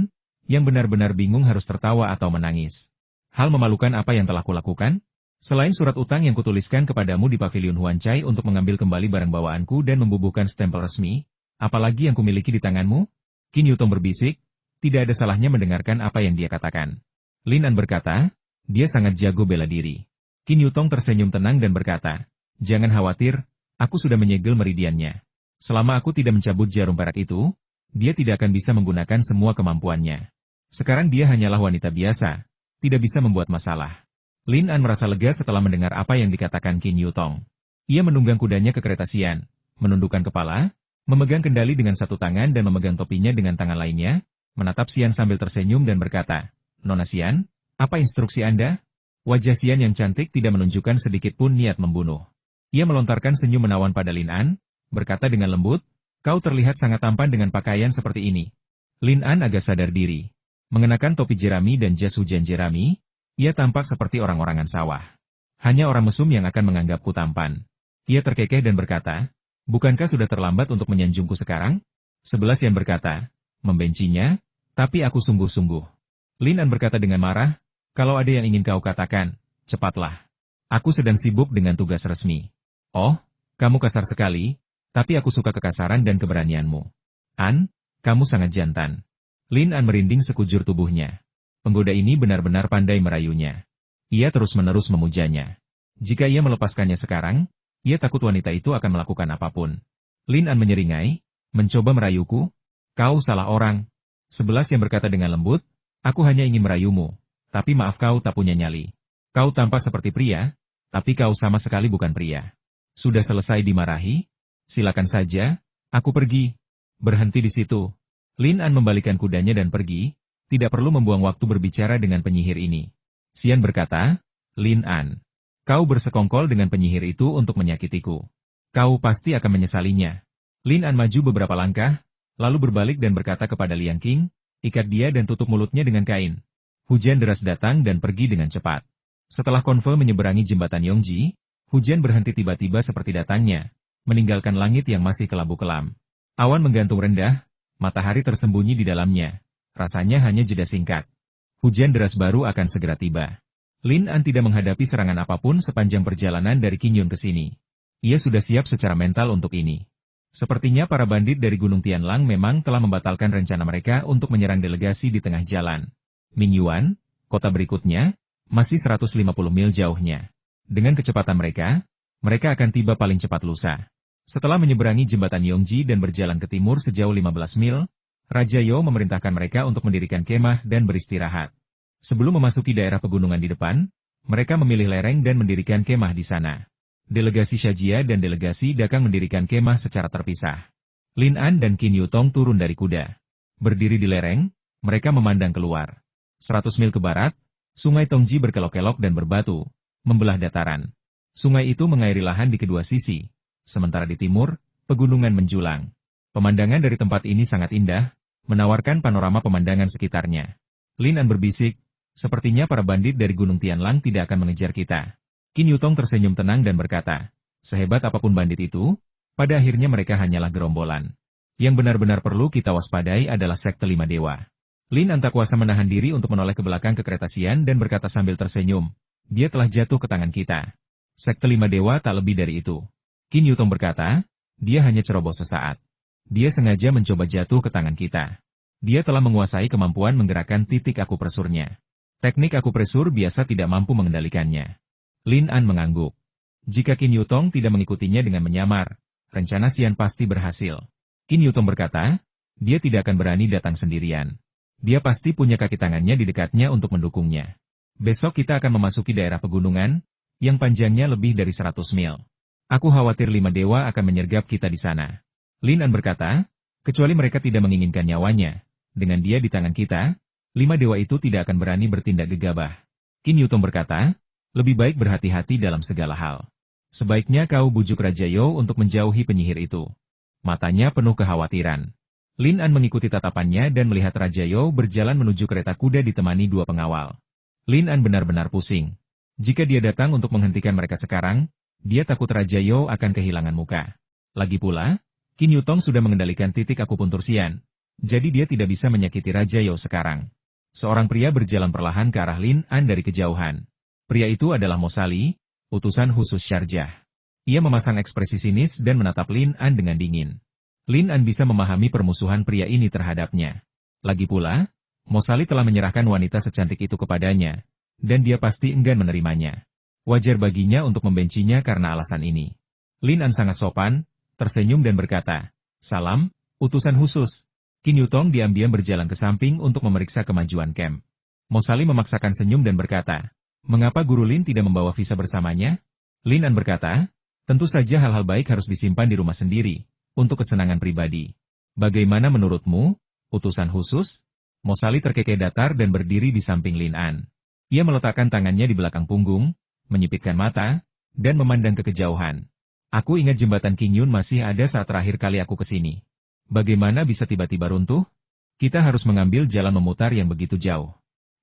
yang benar-benar bingung harus tertawa atau menangis. Hal memalukan apa yang telah kulakukan? Selain surat utang yang kutuliskan kepadamu di Pavilion Huancai untuk mengambil kembali barang bawaanku dan membubuhkan stempel resmi, apalagi yang kumiliki di tanganmu? Qin Yutong berbisik, tidak ada salahnya mendengarkan apa yang dia katakan. Lin An berkata, dia sangat jago bela diri. Qin Yutong tersenyum tenang dan berkata, jangan khawatir, aku sudah menyegel meridiannya. Selama aku tidak mencabut jarum perak itu, dia tidak akan bisa menggunakan semua kemampuannya. Sekarang dia hanyalah wanita biasa, tidak bisa membuat masalah. Lin An merasa lega setelah mendengar apa yang dikatakan Qin Yutong. Ia menunggang kudanya ke kereta Xian, menundukkan kepala, memegang kendali dengan satu tangan dan memegang topinya dengan tangan lainnya, menatap Xian sambil tersenyum dan berkata, Nona Xian, apa instruksi Anda? Wajah Xian yang cantik tidak menunjukkan sedikit pun niat membunuh. Ia melontarkan senyum menawan pada Lin An, berkata dengan lembut, kau terlihat sangat tampan dengan pakaian seperti ini. Lin An agak sadar diri. Mengenakan topi jerami dan jas hujan jerami, ia tampak seperti orang-orangan sawah. Hanya orang mesum yang akan menganggapku tampan. Ia terkekeh dan berkata, bukankah sudah terlambat untuk menyanjungku sekarang? 11 yang berkata, membencinya, tapi aku sungguh-sungguh. Lin An berkata dengan marah, kalau ada yang ingin kau katakan, cepatlah. Aku sedang sibuk dengan tugas resmi. Oh, kamu kasar sekali, tapi aku suka kekasaran dan keberanianmu. An, kamu sangat jantan. Lin An merinding sekujur tubuhnya. Penggoda ini benar-benar pandai merayunya. Ia terus-menerus memujanya. Jika ia melepaskannya sekarang, ia takut wanita itu akan melakukan apapun. Lin An menyeringai, mencoba merayuku. Kau salah orang. 11 yang berkata dengan lembut, aku hanya ingin merayumu, tapi maaf kau tak punya nyali. Kau tampak seperti pria, tapi kau sama sekali bukan pria. Sudah selesai dimarahi? Silakan saja, aku pergi. Berhenti di situ. Lin An membalikkan kudanya dan pergi. Tidak perlu membuang waktu berbicara dengan penyihir ini. Xian berkata, Lin An, kau bersekongkol dengan penyihir itu untuk menyakitiku. Kau pasti akan menyesalinya. Lin An maju beberapa langkah, lalu berbalik dan berkata kepada Liang Qing, ikat dia dan tutup mulutnya dengan kain. Hujan deras datang dan pergi dengan cepat. Setelah Konfe menyeberangi jembatan Yongji, hujan berhenti tiba-tiba seperti datangnya, meninggalkan langit yang masih kelabu kelam. Awan menggantung rendah, matahari tersembunyi di dalamnya. Rasanya hanya jeda singkat. Hujan deras baru akan segera tiba. Lin An tidak menghadapi serangan apapun sepanjang perjalanan dari Qingyun ke sini. Ia sudah siap secara mental untuk ini. Sepertinya para bandit dari Gunung Tianlang memang telah membatalkan rencana mereka untuk menyerang delegasi di tengah jalan. Mingyuan, kota berikutnya, masih 150 mil jauhnya. Dengan kecepatan mereka akan tiba paling cepat lusa. Setelah menyeberangi jembatan Yongji dan berjalan ke timur sejauh 15 mil, Raja Yo memerintahkan mereka untuk mendirikan kemah dan beristirahat. Sebelum memasuki daerah pegunungan di depan, mereka memilih lereng dan mendirikan kemah di sana. Delegasi Shajia dan delegasi Dakang mendirikan kemah secara terpisah. Lin An dan Qin Yutong turun dari kuda. Berdiri di lereng, mereka memandang keluar. 100 mil ke barat, sungai Tongji berkelok-kelok dan berbatu, membelah dataran. Sungai itu mengairi lahan di kedua sisi. Sementara di timur, pegunungan menjulang. Pemandangan dari tempat ini sangat indah, menawarkan panorama pemandangan sekitarnya. Lin An berbisik, sepertinya para bandit dari Gunung Tianlang tidak akan mengejar kita. Qin Yutong tersenyum tenang dan berkata, sehebat apapun bandit itu, pada akhirnya mereka hanyalah gerombolan. Yang benar-benar perlu kita waspadai adalah sekte 5 dewa. Lin An tak kuasa menahan diri untuk menoleh ke belakang ke kereta Xian dan berkata sambil tersenyum, dia telah jatuh ke tangan kita. Sekte 5 dewa tak lebih dari itu. Qin Yutong berkata, dia hanya ceroboh sesaat. Dia sengaja mencoba jatuh ke tangan kita. Dia telah menguasai kemampuan menggerakkan titik akupresurnya. Teknik akupresur biasa tidak mampu mengendalikannya. Lin An mengangguk. Jika Qin Yutong tidak mengikutinya dengan menyamar, rencana Xian pasti berhasil. Qin Yutong berkata, dia tidak akan berani datang sendirian. Dia pasti punya kaki tangannya di dekatnya untuk mendukungnya. Besok kita akan memasuki daerah pegunungan, yang panjangnya lebih dari 100 mil. Aku khawatir 5 dewa akan menyergap kita di sana. Lin An berkata, kecuali mereka tidak menginginkan nyawanya. Dengan dia di tangan kita, 5 dewa itu tidak akan berani bertindak gegabah. Qin Yutong berkata, lebih baik berhati-hati dalam segala hal. Sebaiknya kau bujuk Raja Yo untuk menjauhi penyihir itu. Matanya penuh kekhawatiran. Lin An mengikuti tatapannya dan melihat Raja Yo berjalan menuju kereta kuda ditemani 2 pengawal. Lin An benar-benar pusing. Jika dia datang untuk menghentikan mereka sekarang, dia takut Raja Yo akan kehilangan muka. Lagi pula, Qin Yutong sudah mengendalikan titik akupuntur Xian, jadi dia tidak bisa menyakiti Raja Yo sekarang. Seorang pria berjalan perlahan ke arah Lin An dari kejauhan. Pria itu adalah Mosali, utusan khusus Syarjah. Ia memasang ekspresi sinis dan menatap Lin An dengan dingin. Lin An bisa memahami permusuhan pria ini terhadapnya. Lagi pula, Mosali telah menyerahkan wanita secantik itu kepadanya, dan dia pasti enggan menerimanya. Wajar baginya untuk membencinya karena alasan ini. Lin An sangat sopan, tersenyum dan berkata, "Salam, utusan khusus." Qin Yutong diam-diam berjalan ke samping untuk memeriksa kemajuan camp. Mosali memaksakan senyum dan berkata, "Mengapa Guru Lin tidak membawa visa bersamanya?" Lin An berkata, "Tentu saja hal-hal baik harus disimpan di rumah sendiri, untuk kesenangan pribadi. Bagaimana menurutmu, utusan khusus?" Mosali terkekeh datar dan berdiri di samping Lin An. Ia meletakkan tangannya di belakang punggung, menyipitkan mata, dan memandang ke kejauhan. "Aku ingat jembatan Qingyun masih ada saat terakhir kali aku ke sini. Bagaimana bisa tiba-tiba runtuh? Kita harus mengambil jalan memutar yang begitu jauh."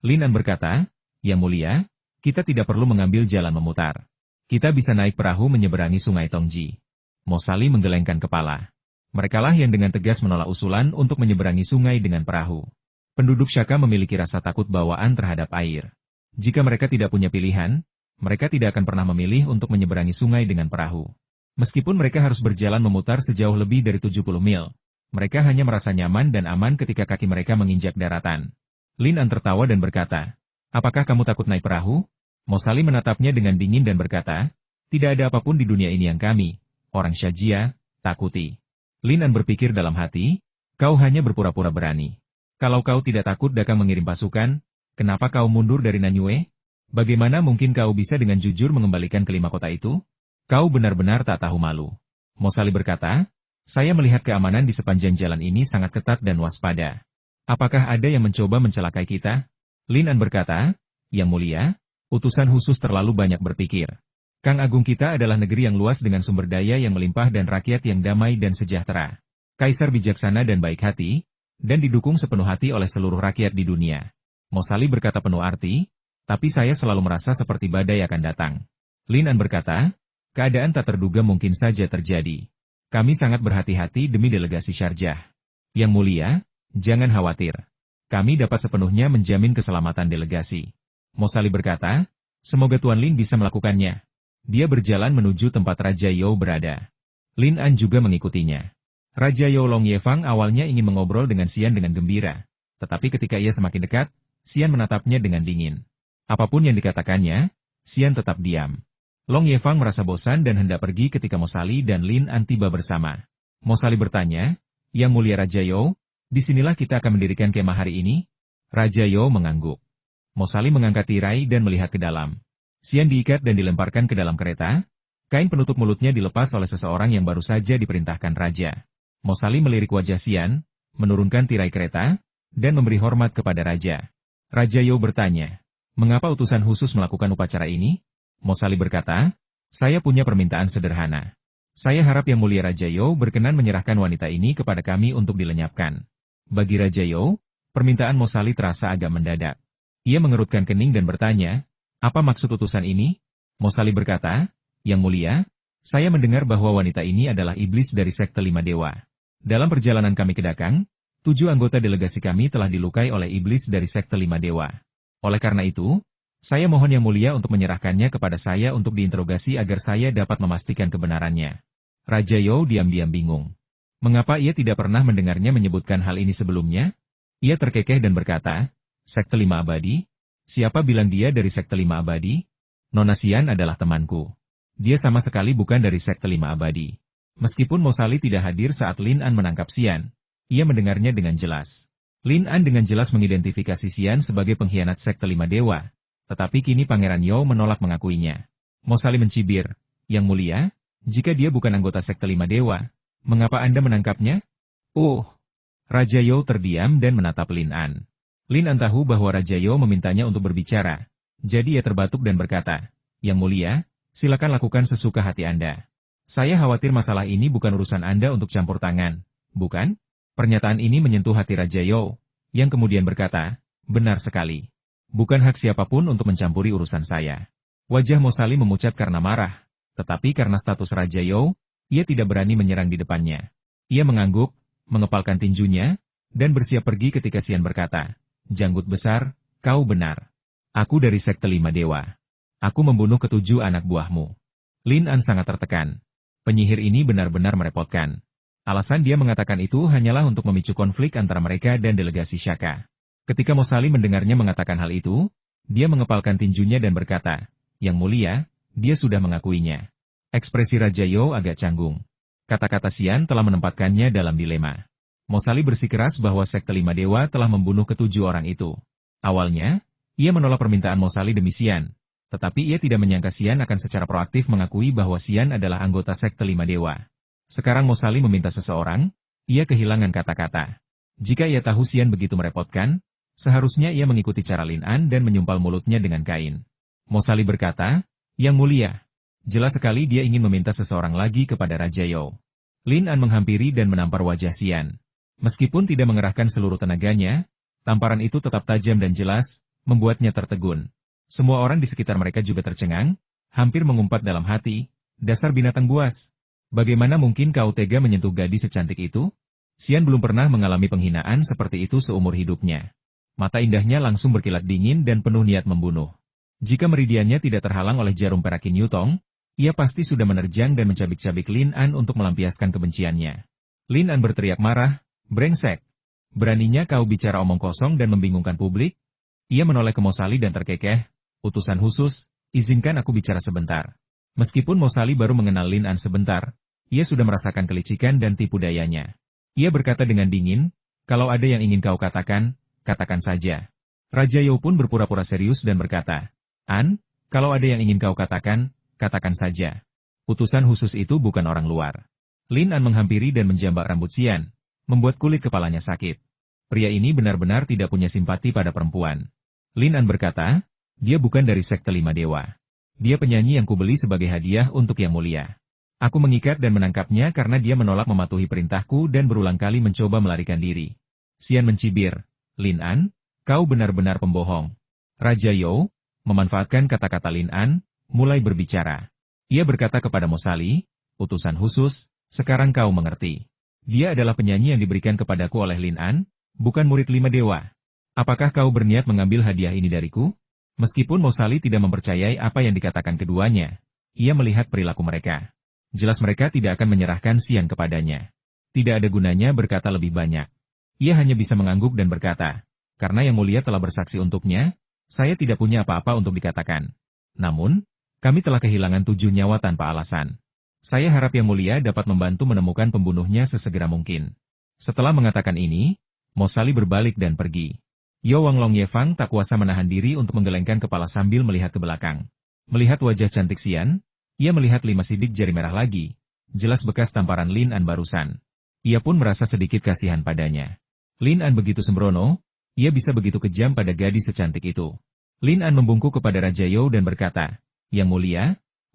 Lin An berkata, "Yang mulia, kita tidak perlu mengambil jalan memutar. Kita bisa naik perahu menyeberangi sungai Tongji." Mosali menggelengkan kepala. Merekalah yang dengan tegas menolak usulan untuk menyeberangi sungai dengan perahu. Penduduk Shaka memiliki rasa takut bawaan terhadap air. Jika mereka tidak punya pilihan, mereka tidak akan pernah memilih untuk menyeberangi sungai dengan perahu. Meskipun mereka harus berjalan memutar sejauh lebih dari 70 mil, mereka hanya merasa nyaman dan aman ketika kaki mereka menginjak daratan. Lin An tertawa dan berkata, "Apakah kamu takut naik perahu?" Mosali menatapnya dengan dingin dan berkata, "Tidak ada apapun di dunia ini yang kami, orang Syajia, takuti." Lin An berpikir dalam hati, "Kau hanya berpura-pura berani. Kalau kau tidak takut Dakang mengirim pasukan, kenapa kau mundur dari Nanyue? Bagaimana mungkin kau bisa dengan jujur mengembalikan kelima kota itu? Kau benar-benar tak tahu malu." Mosali berkata, "Saya melihat keamanan di sepanjang jalan ini sangat ketat dan waspada. Apakah ada yang mencoba mencelakai kita?" Lin An berkata, "Yang mulia, utusan khusus terlalu banyak berpikir. Kang Agung kita adalah negeri yang luas dengan sumber daya yang melimpah dan rakyat yang damai dan sejahtera. Kaisar bijaksana dan baik hati, dan didukung sepenuh hati oleh seluruh rakyat di dunia." Mosali berkata penuh arti, "Tapi saya selalu merasa seperti badai akan datang." Lin An berkata, "Keadaan tak terduga mungkin saja terjadi. Kami sangat berhati-hati demi delegasi Syarjah. Yang mulia, jangan khawatir. Kami dapat sepenuhnya menjamin keselamatan delegasi." Mosali berkata, "Semoga Tuan Lin bisa melakukannya." Dia berjalan menuju tempat Raja You berada. Lin An juga mengikutinya. Raja You Long Yefang awalnya ingin mengobrol dengan Xian dengan gembira, tetapi ketika ia semakin dekat, Xian menatapnya dengan dingin. Apapun yang dikatakannya, Xian tetap diam. Long Yefang merasa bosan dan hendak pergi ketika Mosali dan Lin An tiba bersama. Mosali bertanya, "Yang mulia Raja You, disinilah kita akan mendirikan kemah hari ini?" Raja You mengangguk. Mosali mengangkat tirai dan melihat ke dalam. Xian diikat dan dilemparkan ke dalam kereta. Kain penutup mulutnya dilepas oleh seseorang yang baru saja diperintahkan Raja. Mosali melirik wajah Xian, menurunkan tirai kereta, dan memberi hormat kepada Raja. Raja You bertanya, "Mengapa utusan khusus melakukan upacara ini?" Mosali berkata, "Saya punya permintaan sederhana. Saya harap Yang Mulia Raja You berkenan menyerahkan wanita ini kepada kami untuk dilenyapkan." Bagi Raja You, permintaan Mosali terasa agak mendadak. Ia mengerutkan kening dan bertanya, "Apa maksud utusan ini?" Mosali berkata, "Yang mulia, saya mendengar bahwa wanita ini adalah iblis dari sekte lima dewa. Dalam perjalanan kami ke Dakang, 7 anggota delegasi kami telah dilukai oleh iblis dari sekte lima dewa. Oleh karena itu, saya mohon Yang Mulia untuk menyerahkannya kepada saya untuk diinterogasi agar saya dapat memastikan kebenarannya." Raja You diam-diam bingung. Mengapa ia tidak pernah mendengarnya menyebutkan hal ini sebelumnya? Ia terkekeh dan berkata, "Sekte lima abadi? Siapa bilang dia dari sekte lima abadi? Nona Xian adalah temanku. Dia sama sekali bukan dari sekte lima abadi." Meskipun Mosali tidak hadir saat Lin An menangkap Xian, ia mendengarnya dengan jelas. Lin An dengan jelas mengidentifikasi Xian sebagai pengkhianat sekte lima dewa. Tetapi kini Pangeran You menolak mengakuinya. Mosali mencibir, "Yang mulia, jika dia bukan anggota sekte lima dewa, mengapa Anda menangkapnya?" Raja You terdiam dan menatap Lin An. Lin An tahu bahwa Raja You memintanya untuk berbicara, jadi ia terbatuk dan berkata, "Yang mulia, silakan lakukan sesuka hati Anda. Saya khawatir masalah ini bukan urusan Anda untuk campur tangan, bukan?" Pernyataan ini menyentuh hati Raja You, yang kemudian berkata, "Benar sekali. Bukan hak siapapun untuk mencampuri urusan saya." Wajah Mosali memucat karena marah, tetapi karena status Raja You, ia tidak berani menyerang di depannya. Ia mengangguk, mengepalkan tinjunya, dan bersiap pergi ketika Xian berkata, "Janggut besar, kau benar. Aku dari sekte lima dewa. Aku membunuh ketujuh anak buahmu. Lin An sangat tertekan. Penyihir ini benar-benar merepotkan. Alasan dia mengatakan itu hanyalah untuk memicu konflik antara mereka dan delegasi Shaka. Ketika Mosali mendengarnya mengatakan hal itu, dia mengepalkan tinjunya dan berkata, "Yang mulia, dia sudah mengakuinya." Ekspresi Raja Yo agak canggung. Kata-kata Xian telah menempatkannya dalam dilema. Mosali bersikeras bahwa sekte lima dewa telah membunuh ketujuh orang itu. Awalnya, ia menolak permintaan Mosali demi Xian. Tetapi ia tidak menyangka Xian akan secara proaktif mengakui bahwa Xian adalah anggota sekte lima dewa. Sekarang Mosali meminta seseorang, ia kehilangan kata-kata. Jika ia tahu Xian begitu merepotkan, seharusnya ia mengikuti cara Lin An dan menyumpal mulutnya dengan kain. Mosali berkata, "Yang mulia, jelas sekali dia ingin meminta seseorang lagi kepada Raja Yo." Lin An menghampiri dan menampar wajah Xian. Meskipun tidak mengerahkan seluruh tenaganya, tamparan itu tetap tajam dan jelas, membuatnya tertegun. Semua orang di sekitar mereka juga tercengang, hampir mengumpat dalam hati, "Dasar binatang buas. Bagaimana mungkin kau tega menyentuh gadis secantik itu?" Xian belum pernah mengalami penghinaan seperti itu seumur hidupnya. Mata indahnya langsung berkilat dingin dan penuh niat membunuh. Jika meridiannya tidak terhalang oleh jarum perak Qin Yutong, ia pasti sudah menerjang dan mencabik-cabik Lin An untuk melampiaskan kebenciannya. Lin An berteriak marah, "Brengsek! Beraninya kau bicara omong kosong dan membingungkan publik?" Ia menoleh ke Mosali dan terkekeh, "Utusan khusus, izinkan aku bicara sebentar." Meskipun Mosali baru mengenal Lin An sebentar, ia sudah merasakan kelicikan dan tipu dayanya. Ia berkata dengan dingin, "Kalau ada yang ingin kau katakan, katakan saja." Raja Yo pun berpura-pura serius dan berkata, "An, kalau ada yang ingin kau katakan, katakan saja. Utusan khusus itu bukan orang luar." Lin An menghampiri dan menjambak rambut Xian, membuat kulit kepalanya sakit. Pria ini benar-benar tidak punya simpati pada perempuan. Lin An berkata, "Dia bukan dari sekte lima dewa. Dia penyanyi yang kubeli sebagai hadiah untuk Yang Mulia. Aku mengikat dan menangkapnya karena dia menolak mematuhi perintahku dan berulang kali mencoba melarikan diri." Xian mencibir, "Lin An, kau benar-benar pembohong." Raja Yo, memanfaatkan kata-kata Lin An, mulai berbicara. Ia berkata kepada Mosali, "Utusan khusus, sekarang kau mengerti. Dia adalah penyanyi yang diberikan kepadaku oleh Lin An, bukan murid lima dewa. Apakah kau berniat mengambil hadiah ini dariku?" Meskipun Mosali tidak mempercayai apa yang dikatakan keduanya, ia melihat perilaku mereka. Jelas mereka tidak akan menyerahkan Xian kepadanya. Tidak ada gunanya berkata lebih banyak. Ia hanya bisa mengangguk dan berkata, "Karena Yang Mulia telah bersaksi untuknya, saya tidak punya apa-apa untuk dikatakan. Namun, kami telah kehilangan 7 nyawa tanpa alasan. Saya harap Yang Mulia dapat membantu menemukan pembunuhnya sesegera mungkin." Setelah mengatakan ini, Mosali berbalik dan pergi. Yo Wang Long Yefang tak kuasa menahan diri untuk menggelengkan kepala sambil melihat ke belakang. Melihat wajah cantik Xian, ia melihat 5 sidik jari merah lagi, jelas bekas tamparan Lin An barusan. Ia pun merasa sedikit kasihan padanya. Lin An begitu sembrono, ia bisa begitu kejam pada gadis secantik itu. Lin An membungkuk kepada Raja Yo dan berkata, "Yang Mulia,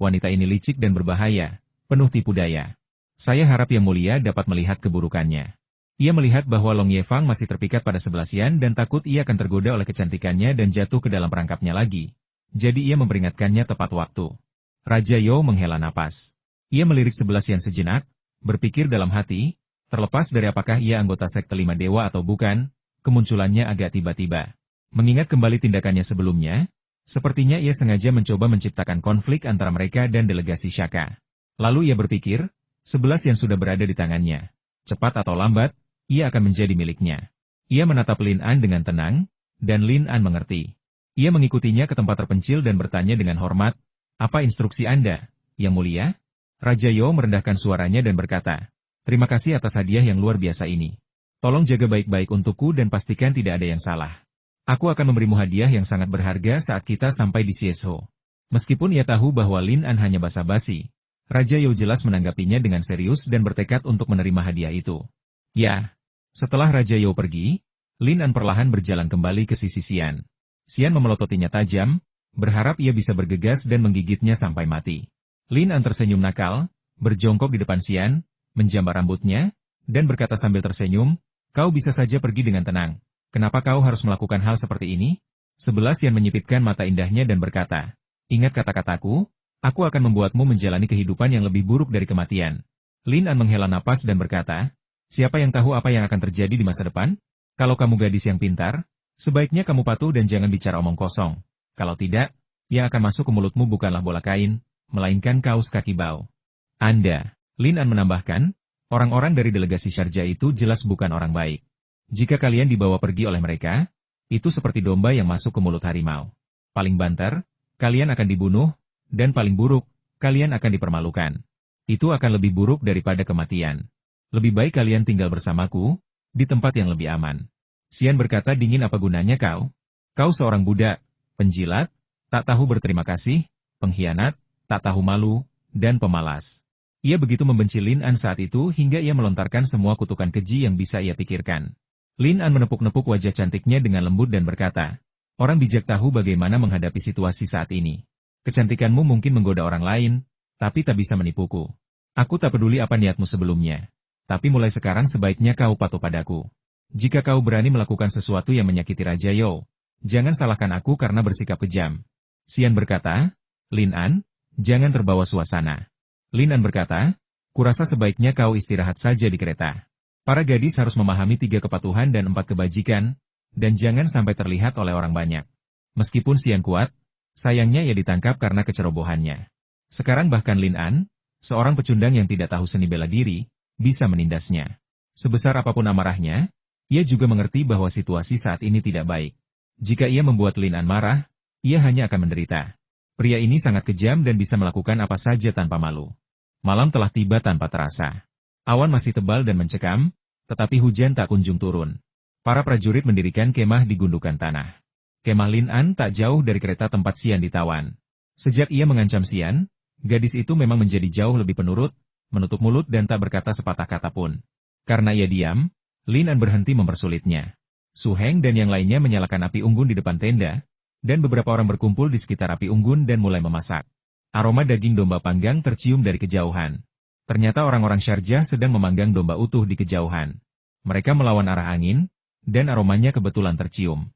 wanita ini licik dan berbahaya, penuh tipu daya. Saya harap Yang Mulia dapat melihat keburukannya." Ia melihat bahwa Long Yefang masih terpikat pada sebelah Xian dan takut ia akan tergoda oleh kecantikannya dan jatuh ke dalam perangkapnya lagi. Jadi ia memperingatkannya tepat waktu. Raja Yo menghela napas. Ia melirik sebelah Xian sejenak, berpikir dalam hati, terlepas dari apakah ia anggota sekte lima dewa atau bukan, kemunculannya agak tiba-tiba. Mengingat kembali tindakannya sebelumnya, sepertinya ia sengaja mencoba menciptakan konflik antara mereka dan delegasi Shaka. Lalu ia berpikir, 11 yang sudah berada di tangannya. Cepat atau lambat, ia akan menjadi miliknya. Ia menatap Lin An dengan tenang, dan Lin An mengerti. Ia mengikutinya ke tempat terpencil dan bertanya dengan hormat, "Apa instruksi Anda, Yang Mulia?" Raja Yo merendahkan suaranya dan berkata, "Terima kasih atas hadiah yang luar biasa ini. Tolong jaga baik-baik untukku dan pastikan tidak ada yang salah. Aku akan memberimu hadiah yang sangat berharga saat kita sampai di Siesho." Meskipun ia tahu bahwa Lin An hanya basa-basi, Raja Yo jelas menanggapinya dengan serius dan bertekad untuk menerima hadiah itu. Ya, setelah Raja Yo pergi, Lin An perlahan berjalan kembali ke sisi Xian. Xian memelototinya tajam, berharap ia bisa bergegas dan menggigitnya sampai mati. Lin An tersenyum nakal, berjongkok di depan Xian, menjambar rambutnya, dan berkata sambil tersenyum, "Kau bisa saja pergi dengan tenang. Kenapa kau harus melakukan hal seperti ini?" Sebelah Xian menyipitkan mata indahnya dan berkata, "Ingat kata-kataku, aku akan membuatmu menjalani kehidupan yang lebih buruk dari kematian." Lin An menghela napas dan berkata, "Siapa yang tahu apa yang akan terjadi di masa depan? Kalau kamu gadis yang pintar, sebaiknya kamu patuh dan jangan bicara omong kosong. Kalau tidak, Yang akan masuk ke mulutmu bukanlah bola kain, melainkan kaos kaki bau. Anda, Lin An menambahkan, orang-orang dari delegasi Sharjah itu jelas bukan orang baik. Jika kalian dibawa pergi oleh mereka, itu seperti domba yang masuk ke mulut harimau. Paling banter, kalian akan dibunuh, dan paling buruk, kalian akan dipermalukan. Itu akan lebih buruk daripada kematian. Lebih baik kalian tinggal bersamaku, di tempat yang lebih aman. Xian berkata dingin, apa gunanya kau? Kau seorang budak, penjilat, tak tahu berterima kasih, pengkhianat, tak tahu malu, dan pemalas. Ia begitu membenci Lin An saat itu hingga ia melontarkan semua kutukan keji yang bisa ia pikirkan. Lin An menepuk-nepuk wajah cantiknya dengan lembut dan berkata, orang bijak tahu bagaimana menghadapi situasi saat ini. Kecantikanmu mungkin menggoda orang lain, tapi tak bisa menipuku. Aku tak peduli apa niatmu sebelumnya. Tapi mulai sekarang sebaiknya kau patuh padaku. Jika kau berani melakukan sesuatu yang menyakiti Raja You, jangan salahkan aku karena bersikap kejam. Xian berkata, Lin An, jangan terbawa suasana. Lin An berkata, kurasa sebaiknya kau istirahat saja di kereta. Para gadis harus memahami 3 kepatuhan dan 4 kebajikan, dan jangan sampai terlihat oleh orang banyak. Meskipun Xian kuat, sayangnya ia ditangkap karena kecerobohannya. Sekarang bahkan Lin An, seorang pecundang yang tidak tahu seni bela diri, bisa menindasnya. Sebesar apapun amarahnya, ia juga mengerti bahwa situasi saat ini tidak baik. Jika ia membuat Lin An marah, ia hanya akan menderita. Pria ini sangat kejam dan bisa melakukan apa saja tanpa malu. Malam telah tiba tanpa terasa. Awan masih tebal dan mencekam, tetapi hujan tak kunjung turun. Para prajurit mendirikan kemah di gundukan tanah. Kemah Lin An tak jauh dari kereta tempat Xian ditawan. Sejak ia mengancam Xian, gadis itu memang menjadi jauh lebih penurut, menutup mulut dan tak berkata sepatah kata pun. Karena ia diam, Lin An berhenti mempersulitnya. Su Heng dan yang lainnya menyalakan api unggun di depan tenda, dan beberapa orang berkumpul di sekitar api unggun dan mulai memasak. Aroma daging domba panggang tercium dari kejauhan. Ternyata orang-orang Sharjah sedang memanggang domba utuh di kejauhan. Mereka melawan arah angin, dan aromanya kebetulan tercium.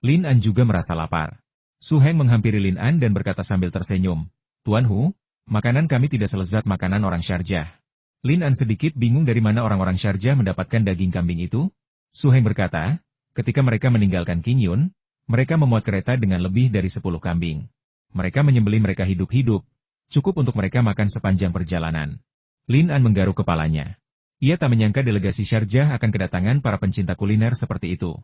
Lin An juga merasa lapar. Su Heng menghampiri Lin An dan berkata sambil tersenyum, Tuan Hu, makanan kami tidak selezat makanan orang Sharjah. Lin An sedikit bingung dari mana orang-orang Sharjah mendapatkan daging kambing itu. Su Heng berkata, ketika mereka meninggalkan Qin Yun, mereka memuat kereta dengan lebih dari 10 kambing. Mereka menyembelih mereka hidup-hidup, cukup untuk mereka makan sepanjang perjalanan. Lin An menggaruk kepalanya. Ia tak menyangka delegasi Sharjah akan kedatangan para pencinta kuliner seperti itu.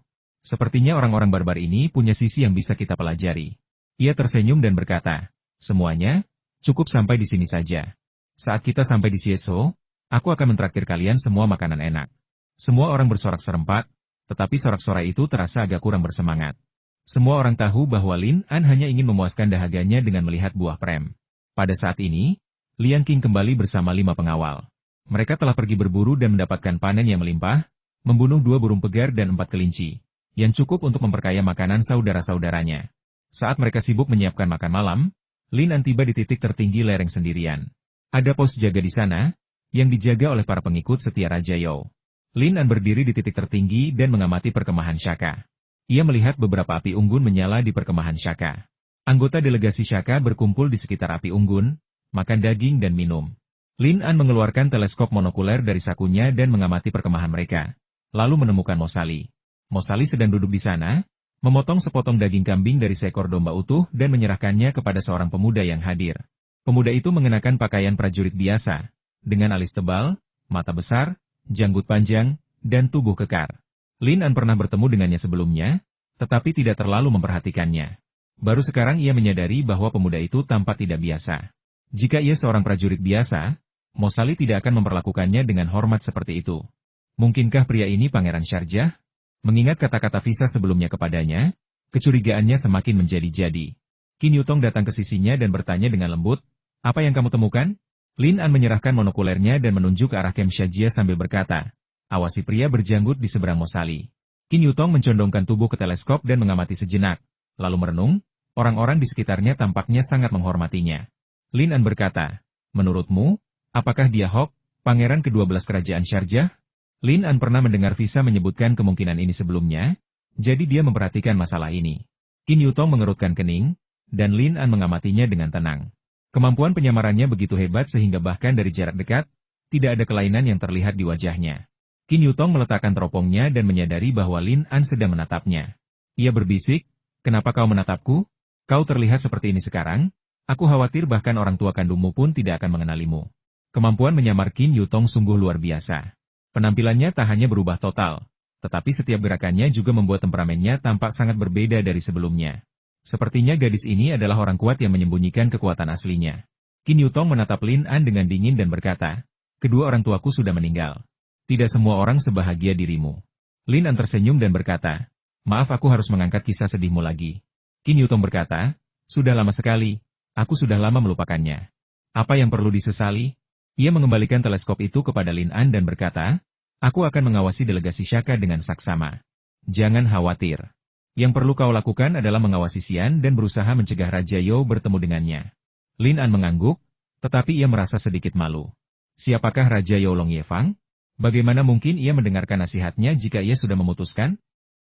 Sepertinya orang-orang barbar ini punya sisi yang bisa kita pelajari. Ia tersenyum dan berkata, semuanya, cukup sampai di sini saja. Saat kita sampai di Xieso, aku akan mentraktir kalian semua makanan enak. Semua orang bersorak serempak, tetapi sorak-sorai itu terasa agak kurang bersemangat. Semua orang tahu bahwa Lin An hanya ingin memuaskan dahaganya dengan melihat buah prem. Pada saat ini, Liang Qing kembali bersama 5 pengawal. Mereka telah pergi berburu dan mendapatkan panen yang melimpah, membunuh 2 burung pegar dan 4 kelinci, yang cukup untuk memperkaya makanan saudara-saudaranya. Saat mereka sibuk menyiapkan makan malam, Lin An tiba di titik tertinggi lereng sendirian. Ada pos jaga di sana, yang dijaga oleh para pengikut setia Raja You. Lin An berdiri di titik tertinggi dan mengamati perkemahan Shaka. Ia melihat beberapa api unggun menyala di perkemahan Shaka. Anggota delegasi Shaka berkumpul di sekitar api unggun, makan daging dan minum. Lin An mengeluarkan teleskop monokuler dari sakunya dan mengamati perkemahan mereka. Lalu menemukan Mosali. Mosali sedang duduk di sana, memotong sepotong daging kambing dari seekor domba utuh dan menyerahkannya kepada seorang pemuda yang hadir. Pemuda itu mengenakan pakaian prajurit biasa, dengan alis tebal, mata besar, janggut panjang, dan tubuh kekar. Lin An pernah bertemu dengannya sebelumnya, tetapi tidak terlalu memperhatikannya. Baru sekarang ia menyadari bahwa pemuda itu tampak tidak biasa. Jika ia seorang prajurit biasa, Mosali tidak akan memperlakukannya dengan hormat seperti itu. Mungkinkah pria ini Pangeran Sharjah? Mengingat kata-kata Visa sebelumnya kepadanya, kecurigaannya semakin menjadi-jadi. Qin Yutong datang ke sisinya dan bertanya dengan lembut, apa yang kamu temukan? Lin An menyerahkan monokulernya dan menunjuk ke arah Kem Shajia sambil berkata, awasi pria berjanggut di seberang Mosali. Qin Yutong mencondongkan tubuh ke teleskop dan mengamati sejenak, lalu merenung, orang-orang di sekitarnya tampaknya sangat menghormatinya. Lin An berkata, menurutmu, apakah dia Hok, pangeran ke-12 kerajaan Sharjah? Lin An pernah mendengar Visa menyebutkan kemungkinan ini sebelumnya, jadi dia memperhatikan masalah ini. Qin Yutong mengerutkan kening, dan Lin An mengamatinya dengan tenang. Kemampuan penyamarannya begitu hebat sehingga bahkan dari jarak dekat, tidak ada kelainan yang terlihat di wajahnya. Qin Yutong meletakkan teropongnya dan menyadari bahwa Lin An sedang menatapnya. Ia berbisik, kenapa kau menatapku? Kau terlihat seperti ini sekarang, aku khawatir bahkan orang tua kandungmu pun tidak akan mengenalimu. Kemampuan menyamar Qin Yutong sungguh luar biasa. Penampilannya tak hanya berubah total, tetapi setiap gerakannya juga membuat temperamennya tampak sangat berbeda dari sebelumnya. Sepertinya gadis ini adalah orang kuat yang menyembunyikan kekuatan aslinya. Qin Yutong menatap Lin An dengan dingin dan berkata, kedua orang tuaku sudah meninggal. Tidak semua orang sebahagia dirimu. Lin An tersenyum dan berkata, maaf aku harus mengangkat kisah sedihmu lagi. Qin Yutong berkata, sudah lama sekali, aku sudah lama melupakannya. Apa yang perlu disesali? Ia mengembalikan teleskop itu kepada Lin An dan berkata, aku akan mengawasi delegasi Shaka dengan saksama. Jangan khawatir. Yang perlu kau lakukan adalah mengawasi Xian dan berusaha mencegah Raja You bertemu dengannya. Lin An mengangguk, tetapi ia merasa sedikit malu. Siapakah Raja You Long Yefang? Bagaimana mungkin ia mendengarkan nasihatnya jika ia sudah memutuskan?